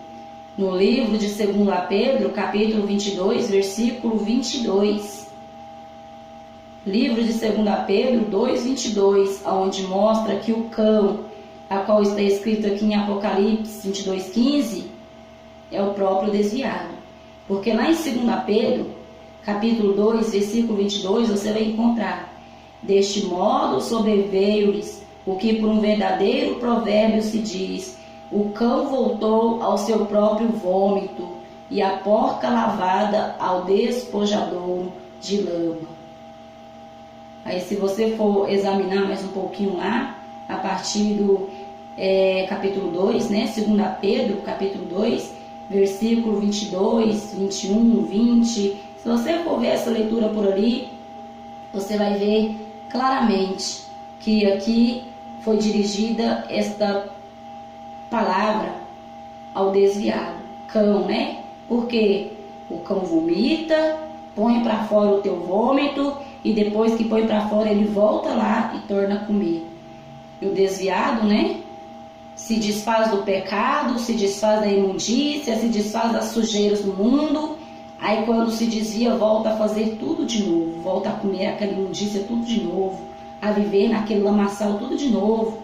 no livro de 2 Pedro, capítulo 22, versículo 22. Livro de 2 Pedro 2, 22, onde mostra que o cão, a qual está escrito aqui em Apocalipse 22, 15, é o próprio desviado. Porque lá em 2 Pedro, capítulo 2, versículo 22, você vai encontrar: deste modo sobreveio-lhes o que por um verdadeiro provérbio se diz: o cão voltou ao seu próprio vômito, e a porca lavada ao despojadouro de lama. Aí se você for examinar mais um pouquinho lá, a partir do capítulo 2, né? 2 Pedro, capítulo 2, versículo 22, 21, 20. Se você for ver essa leitura por ali, você vai ver claramente que aqui foi dirigida esta palavra ao desviado, cão, né? Porque o cão vomita, põe para fora o teu vômito, e depois que põe para fora ele volta lá e torna a comer. E o desviado, né? Se desfaz do pecado, se desfaz da imundícia, se desfaz das sujeiras do mundo. Aí quando se desvia, volta a fazer tudo de novo, volta a comer aquela imundícia tudo de novo, a viver naquele lamaçal tudo de novo.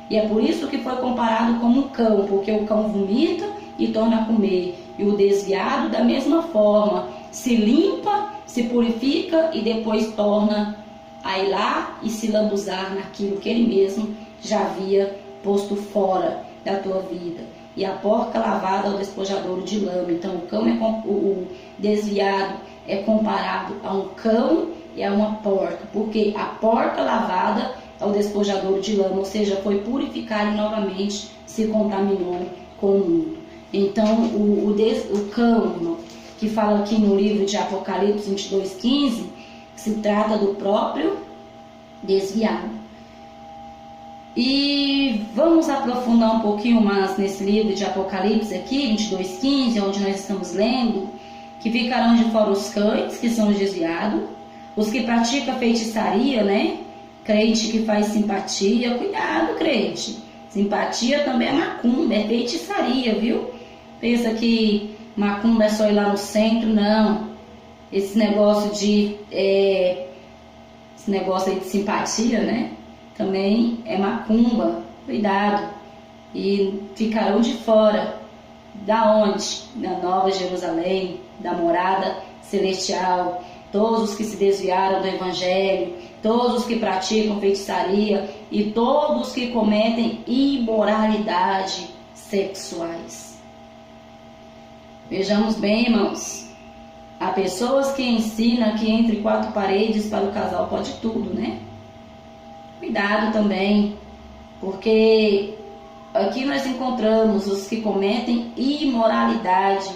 E é por isso que foi comparado como um cão, porque o cão vomita e torna a comer. E o desviado, da mesma forma, se limpa, se purifica e depois torna a ir lá e se lambuzar naquilo que ele mesmo já havia posto fora da tua vida. E a porca lavada ao despojadouro de lama. Então o desviado é comparado a um cão e a uma porca, porque a porca lavada ao despojadouro de lama, ou seja, foi purificada e novamente se contaminou com o mundo. Então o cão, irmão, que fala aqui no livro de Apocalipse 22, 15, se trata do próprio desviado. E vamos aprofundar um pouquinho mais nesse livro de Apocalipse aqui, 22, 15, onde nós estamos lendo que ficarão de fora os cães, que são os desviados, os que praticam feitiçaria, né? Crente que faz simpatia, cuidado, crente. Simpatia também é macumba, é feitiçaria, viu? Pensa que macumba é só ir lá no centro, não. esse negócio esse negócio aí de simpatia, né? Também é macumba, cuidado. E ficarão de fora. Da onde? Da Nova Jerusalém, da morada celestial. Todos os que se desviaram do Evangelho, todos os que praticam feitiçaria e todos que cometem imoralidade sexuais. Vejamos bem, irmãos. Há pessoas que ensinam que entre quatro paredes para o casal pode tudo, né? Cuidado também, porque aqui nós encontramos os que cometem imoralidade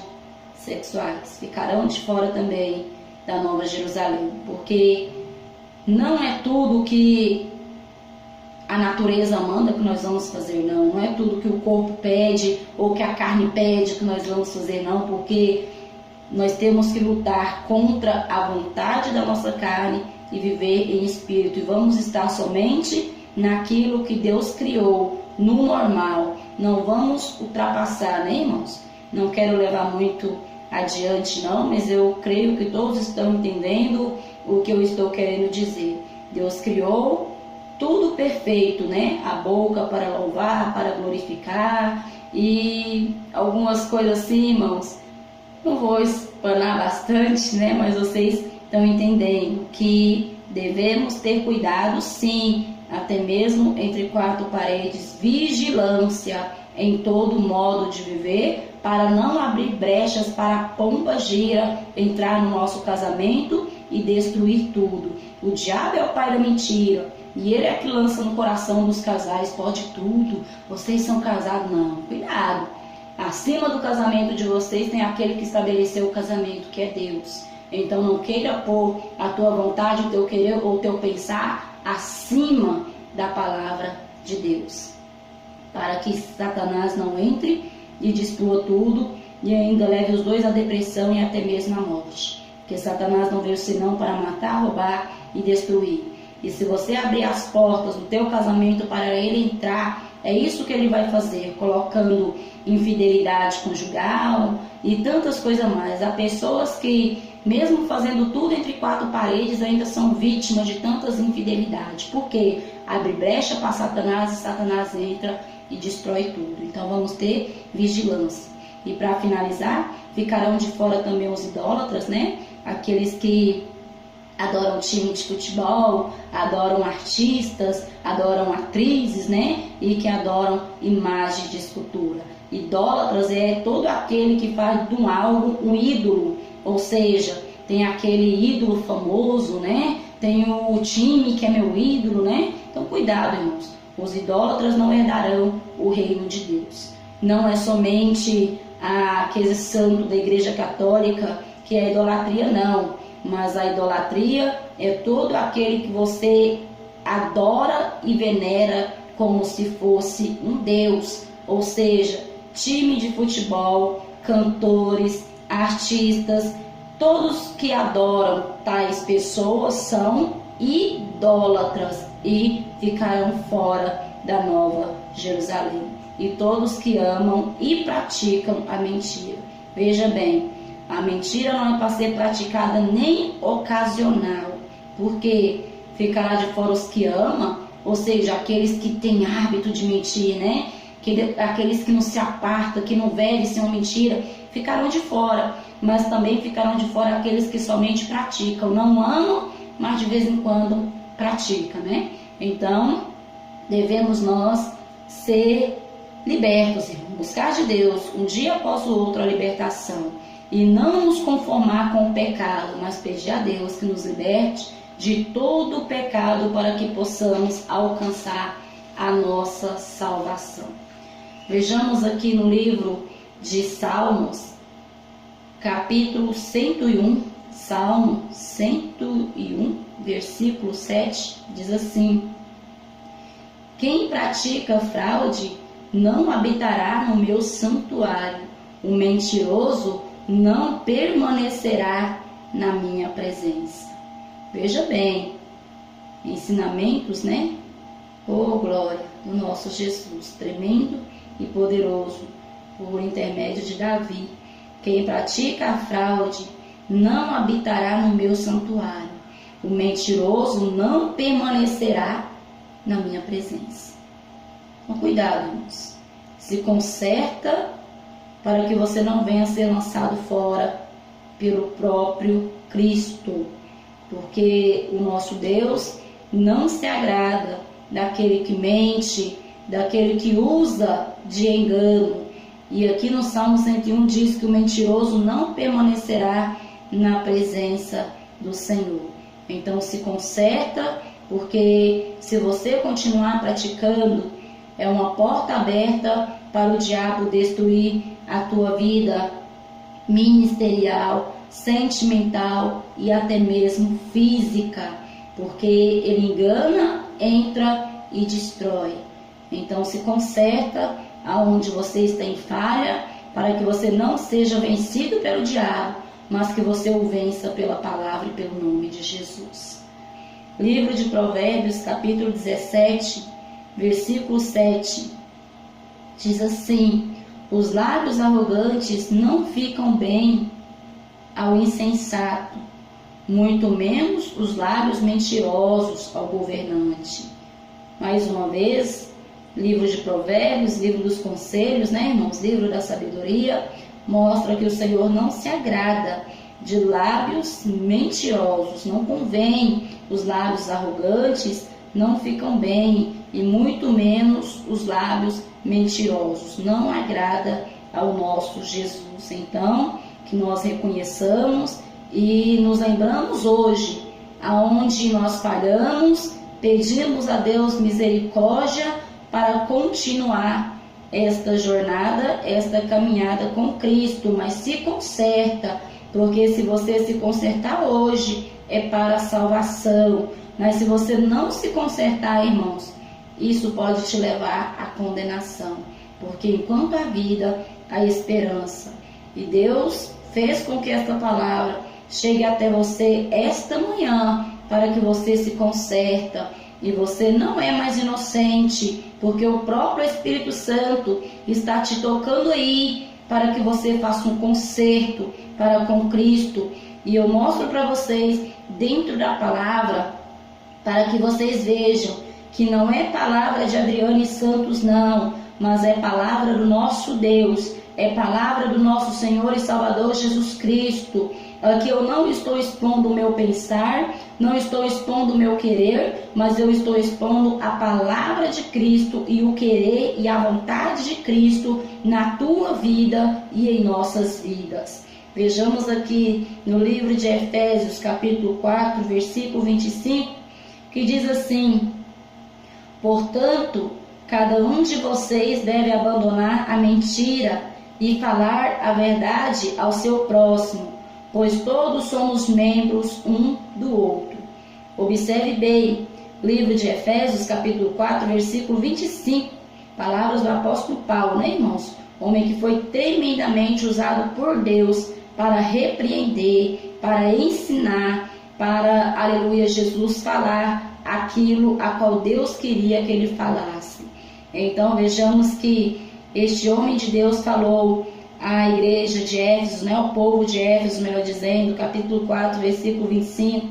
sexuais. Ficarão de fora também da Nova Jerusalém, porque não é tudo que a natureza manda que nós vamos fazer, não. Não é tudo que o corpo pede ou que a carne pede que nós vamos fazer, não, porque nós temos que lutar contra a vontade da nossa carne e viver em espírito. E vamos estar somente naquilo que Deus criou, no normal. Não vamos ultrapassar, né, irmãos? Não quero levar muito adiante, não, mas eu creio que todos estão entendendo o que eu estou querendo dizer. Deus criou tudo perfeito, né? A boca para louvar, para glorificar e algumas coisas assim, irmãos. Não vou explanar bastante, né? Mas vocês estão entendendo que devemos ter cuidado, sim, até mesmo entre quatro paredes, vigilância em todo modo de viver, para não abrir brechas para a pomba gira entrar no nosso casamento e destruir tudo. O diabo é o pai da mentira e ele é que lança no coração dos casais: pode tudo, vocês são casados. Não, cuidado. Acima do casamento de vocês tem aquele que estabeleceu o casamento, que é Deus. Então não queira pôr a tua vontade, o teu querer ou o teu pensar acima da palavra de Deus, para que Satanás não entre e destrua tudo e ainda leve os dois à depressão e até mesmo à morte. Porque Satanás não veio senão para matar, roubar e destruir. E se você abrir as portas do teu casamento para ele entrar, é isso que ele vai fazer, colocando infidelidade conjugal e tantas coisas mais. Há pessoas que, mesmo fazendo tudo entre quatro paredes, ainda são vítimas de tantas infidelidades. Por quê? Abre brecha para Satanás e Satanás entra e destrói tudo. Então vamos ter vigilância. E para finalizar, ficarão de fora também os idólatras, né? Aqueles que adoram time de futebol, adoram artistas, adoram atrizes, né? E que adoram imagens de escultura. Idólatras é todo aquele que faz de um algo um ídolo, ou seja, tem aquele ídolo famoso, né? Tem o time que é meu ídolo, né? Então cuidado, irmãos. Os idólatras não herdarão o reino de Deus. Não é somente aquele santo da Igreja Católica que é a idolatria, não. Mas a idolatria é todo aquele que você adora e venera como se fosse um Deus. Ou seja, time de futebol, cantores, artistas, todos que adoram tais pessoas são idólatras e ficarão fora da Nova Jerusalém. E todos que amam e praticam a mentira. Veja bem, a mentira não é para ser praticada nem ocasional, porque ficará de fora os que amam, ou seja, aqueles que têm hábito de mentir, né? Aqueles que não se apartam, que não vivem sem uma mentira, ficarão de fora. Mas também ficarão de fora aqueles que somente praticam, não amam, mas de vez em quando praticam, né? Então, devemos nós ser libertos, irmãos, buscar de Deus um dia após o outro a libertação e não nos conformar com o pecado, mas pedir a Deus que nos liberte de todo o pecado para que possamos alcançar a nossa salvação. Vejamos aqui no livro de Salmos, capítulo 101, Salmo 101, versículo 7, diz assim: quem pratica fraude não habitará no meu santuário, o mentiroso não permanecerá na minha presença. Veja bem, ensinamentos, né? Oh, glória do nosso Jesus, tremendo e poderoso, por intermédio de Davi. Quem pratica a fraude não habitará no meu santuário. O mentiroso não permanecerá na minha presença. Então, cuidado, irmãos. Se conserta para que você não venha a ser lançado fora pelo próprio Cristo. Porque o nosso Deus não se agrada daquele que mente, daquele que usa de engano. E aqui no Salmo 101 diz que o mentiroso não permanecerá na presença do Senhor. Então se conserta, porque se você continuar praticando, é uma porta aberta para o diabo destruir a tua vida ministerial, sentimental e até mesmo física, porque ele engana, entra e destrói. Então se conserta aonde você está em falha, para que você não seja vencido pelo diabo, mas que você o vença pela palavra e pelo nome de Jesus. Livro de Provérbios, capítulo 17, versículo 7, diz assim: os lábios arrogantes não ficam bem ao insensato, muito menos os lábios mentirosos ao governante. Mais uma vez, livro de Provérbios, livro dos conselhos, né, irmãos? Livro da sabedoria, mostra que o Senhor não se agrada de lábios mentirosos. Não convém, os lábios arrogantes não ficam bem, e muito menos os lábios mentirosos. Não agrada ao nosso Jesus. Então, que nós reconheçamos e nos lembramos hoje aonde nós falhamos, pedimos a Deus misericórdia para continuar esta jornada, esta caminhada com Cristo. Mas se conserta, porque se você se consertar hoje, é para a salvação. Mas se você não se consertar, irmãos, isso pode te levar à condenação. Porque enquanto há vida, há esperança. E Deus fez com que esta palavra chegue até você esta manhã, para que você se conserta. E você não é mais inocente, porque o próprio Espírito Santo está te tocando aí, para que você faça um conserto para com Cristo. E eu mostro para vocês, dentro da palavra, para que vocês vejam que não é palavra de Adriane Santos, não, mas é palavra do nosso Deus, é palavra do nosso Senhor e Salvador Jesus Cristo. Aqui eu não estou expondo o meu pensar, não estou expondo o meu querer, mas eu estou expondo a palavra de Cristo e o querer e a vontade de Cristo na tua vida e em nossas vidas. Vejamos aqui no livro de Efésios, capítulo 4, versículo 25, que diz assim: portanto, cada um de vocês deve abandonar a mentira e falar a verdade ao seu próximo, pois todos somos membros um do outro. Observe bem, livro de Efésios, capítulo 4, versículo 25, palavras do apóstolo Paulo, né, irmãos? Homem que foi tremendamente usado por Deus para repreender, para ensinar, para, aleluia, Jesus falar aquilo a qual Deus queria que ele falasse. Então vejamos que este homem de Deus falou à igreja de Éfeso, né, ao povo de Éfeso, melhor dizendo, capítulo 4, versículo 25,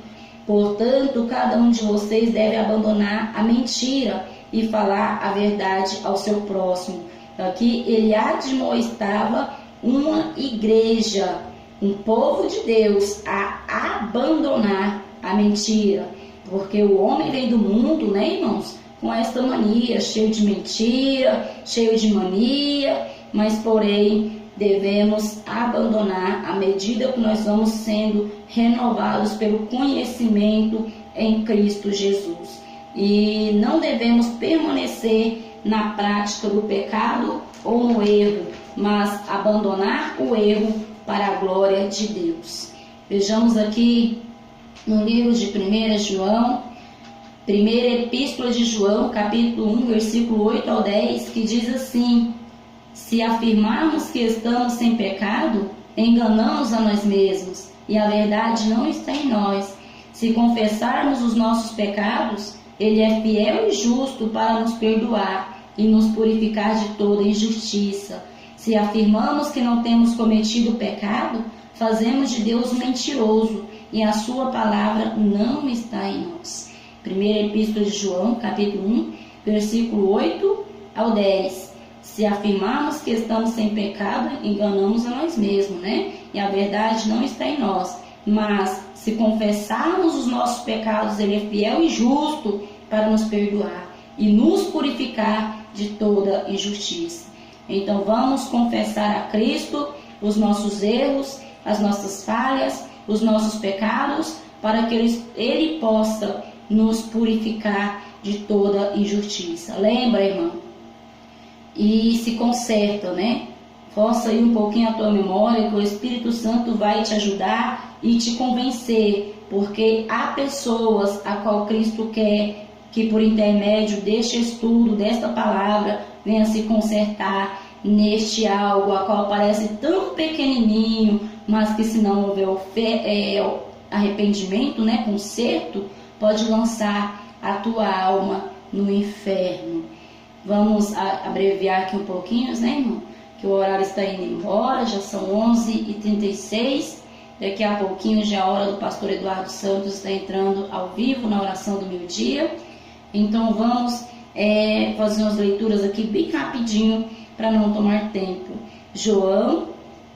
portanto, cada um de vocês deve abandonar a mentira e falar a verdade ao seu próximo. Aqui ele admoestava uma igreja, um povo de Deus, a abandonar a mentira, porque o homem vem do mundo, né, irmãos, com esta mania, cheio de mentira, cheio de mania, mas porém devemos abandonar à medida que nós vamos sendo renovados pelo conhecimento em Cristo Jesus. E não devemos permanecer na prática do pecado ou no erro, mas abandonar o erro para a glória de Deus. Vejamos aqui no livro de 1 João, primeira epístola de João, capítulo 1, versículo 8 ao 10, que diz assim: se afirmarmos que estamos sem pecado, enganamos a nós mesmos, e a verdade não está em nós. Se confessarmos os nossos pecados, Ele é fiel e justo para nos perdoar e nos purificar de toda injustiça. Se afirmamos que não temos cometido pecado, fazemos de Deus um mentiroso e a sua palavra não está em nós. Primeira Epístola de João, capítulo 1, versículo 8 ao 10. Se afirmarmos que estamos sem pecado, enganamos a nós mesmos, né? E a verdade não está em nós. Mas se confessarmos os nossos pecados, Ele é fiel e justo para nos perdoar e nos purificar de toda injustiça. Então vamos confessar a Cristo os nossos erros, as nossas falhas, os nossos pecados, para que Ele possa nos purificar de toda injustiça. Lembra, irmão? E se conserta, né? Força aí um pouquinho a tua memória, que o Espírito Santo vai te ajudar e te convencer, porque há pessoas a qual Cristo quer que por intermédio deste estudo, desta palavra, venha se consertar neste algo, a qual parece tão pequenininho, mas que se não houver arrependimento, né, conserto, pode lançar a tua alma no inferno. Vamos abreviar aqui um pouquinho, né, irmão? Que o horário está indo embora, já são 11h36. Daqui a pouquinho já é a hora do pastor Eduardo Santos estar entrando ao vivo na oração do meio-dia. Então vamos fazer umas leituras aqui bem rapidinho para não tomar tempo. João,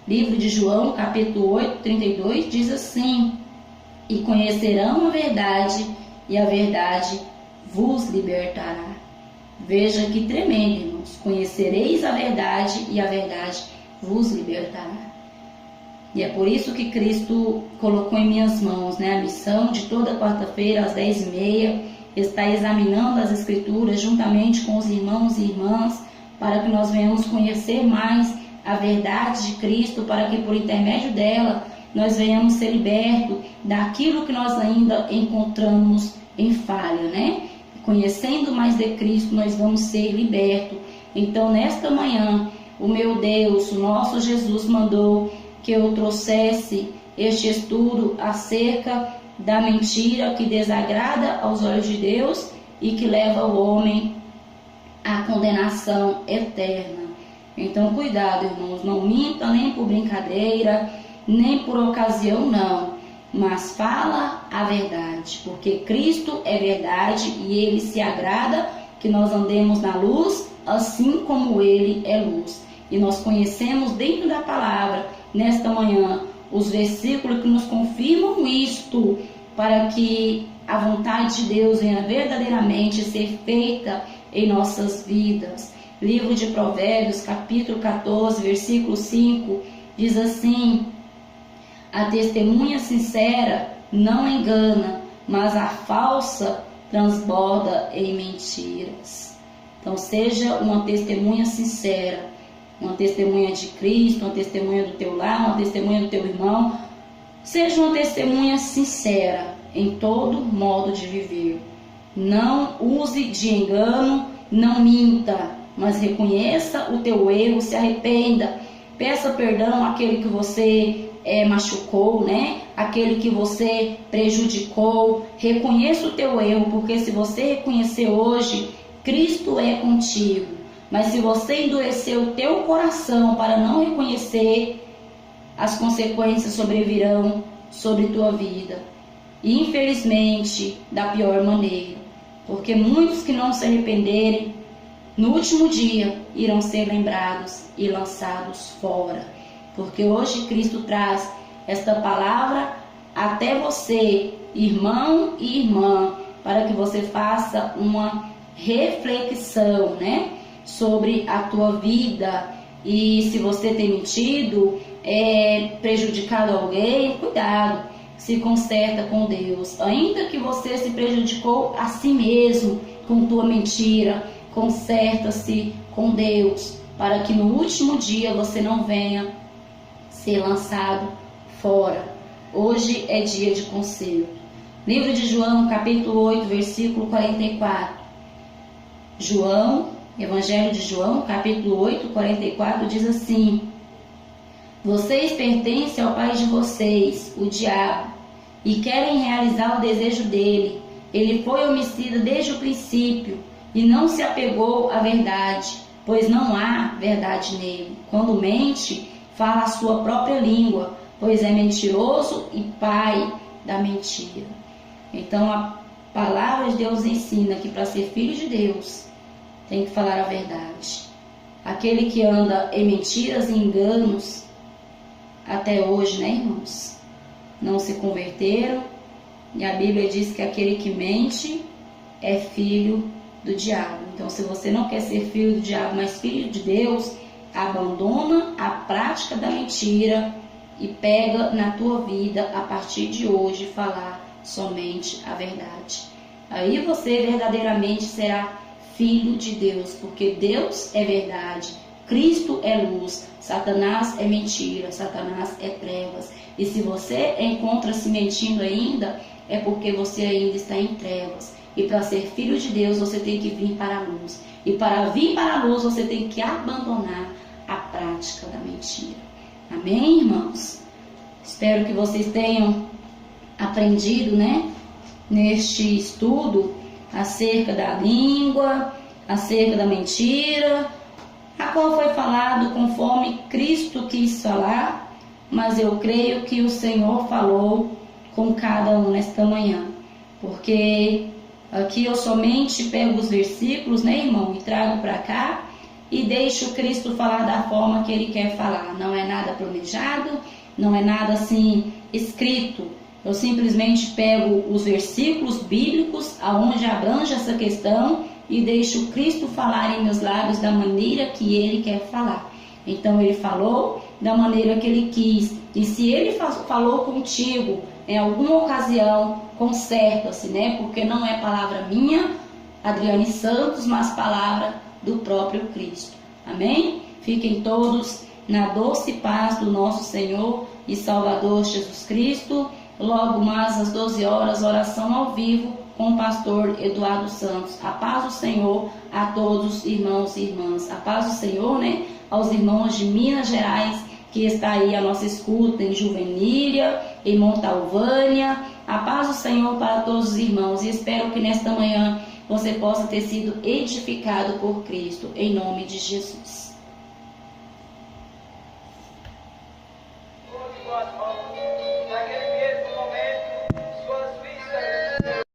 livro de João, capítulo 8, 32, diz assim: e conhecerão a verdade, e a verdade vos libertará. Veja que tremendo, irmãos. Conhecereis a verdade, e a verdade vos libertará. E é por isso que Cristo colocou em minhas mãos, né, a missão de toda quarta-feira às 10h30, está examinando as Escrituras juntamente com os irmãos e irmãs, para que nós venhamos conhecer mais a verdade de Cristo, para que por intermédio dela nós venhamos ser libertos daquilo que nós ainda encontramos em falha, né? Conhecendo mais de Cristo, nós vamos ser libertos. Então, nesta manhã, o meu Deus, o nosso Jesus, mandou que eu trouxesse este estudo acerca da mentira que desagrada aos olhos de Deus e que leva o homem à condenação eterna. Então, cuidado, irmãos, não minta nem por brincadeira, nem por ocasião, não, mas fala a verdade, porque Cristo é verdade e Ele se agrada que nós andemos na luz, assim como Ele é luz. E nós conhecemos dentro da palavra, nesta manhã, os versículos que nos confirmam isto, para que a vontade de Deus venha verdadeiramente ser feita em nossas vidas. Livro de Provérbios, capítulo 14, versículo 5, diz assim: a testemunha sincera não engana, mas a falsa transborda em mentiras. Então, seja uma testemunha sincera, uma testemunha de Cristo, uma testemunha do teu lar, uma testemunha do teu irmão. Seja uma testemunha sincera em todo modo de viver. Não use de engano, não minta, mas reconheça o teu erro, se arrependa, peça perdão àquele que você machucou, né? Aquele que você prejudicou. Reconheça o teu erro, porque se você reconhecer hoje, Cristo é contigo. Mas se você endurecer o teu coração para não reconhecer, as consequências sobrevirão sobre tua vida. E infelizmente, da pior maneira. Porque muitos que não se arrependerem, no último dia irão ser lembrados e lançados fora. Porque hoje Cristo traz esta palavra até você, irmão e irmã, para que você faça uma reflexão, né, sobre a tua vida. E se você tem mentido, prejudicado alguém, cuidado, se conserta com Deus. Ainda que você se prejudicou a si mesmo com tua mentira, conserta-se com Deus, para que no último dia você não venha ser lançado fora. Hoje é dia de conserto. Livro de João, capítulo 8, versículo 44. João, Evangelho de João, capítulo 8, 44, diz assim: vocês pertencem ao pai de vocês, o diabo, e querem realizar o desejo dele. Ele foi homicida desde o princípio e não se apegou à verdade, pois não há verdade nele. Quando mente, fala a sua própria língua, pois é mentiroso e pai da mentira. Então a palavra de Deus ensina que para ser filho de Deus tem que falar a verdade. Aquele que anda em mentiras e enganos até hoje, né, irmãos, não se converteram, e a Bíblia diz que aquele que mente é filho do diabo. Então, se você não quer ser filho do diabo, mas filho de Deus, abandona a prática da mentira e pega na tua vida, a partir de hoje, falar somente a verdade. Aí você verdadeiramente será filho de Deus, porque Deus é verdade, Cristo é luz, Satanás é mentira, Satanás é trevas. E se você encontra-se mentindo ainda, é porque você ainda está em trevas. E para ser filho de Deus, você tem que vir para a luz. E para vir para a luz, você tem que abandonar a prática da mentira. Amém, irmãos? Espero que vocês tenham aprendido, né, neste estudo acerca da língua, acerca da mentira, a qual foi falado conforme Cristo quis falar, mas eu creio que o Senhor falou com cada um nesta manhã, porque aqui eu somente pego os versículos, né, irmão, e trago para cá e deixo Cristo falar da forma que Ele quer falar. Não é nada planejado, não é nada assim escrito. Eu simplesmente pego os versículos bíblicos aonde abrange essa questão e deixo Cristo falar em meus lábios da maneira que Ele quer falar. Então Ele falou da maneira que Ele quis. E se Ele falou contigo em alguma ocasião, conserta-se, né? Porque não é palavra minha, Adriane Santos, mas palavra do próprio Cristo. Amém? Fiquem todos na doce paz do nosso Senhor e Salvador Jesus Cristo. Logo mais às 12 horas, oração ao vivo com o pastor Eduardo Santos. A paz do Senhor a todos, irmãos e irmãs. A paz do Senhor, né, aos irmãos de Minas Gerais, que está aí a nossa escuta em Juvenília, em Montalvânia. A paz do Senhor para todos os irmãos. E espero que nesta manhã você possa ter sido edificado por Cristo, em nome de Jesus.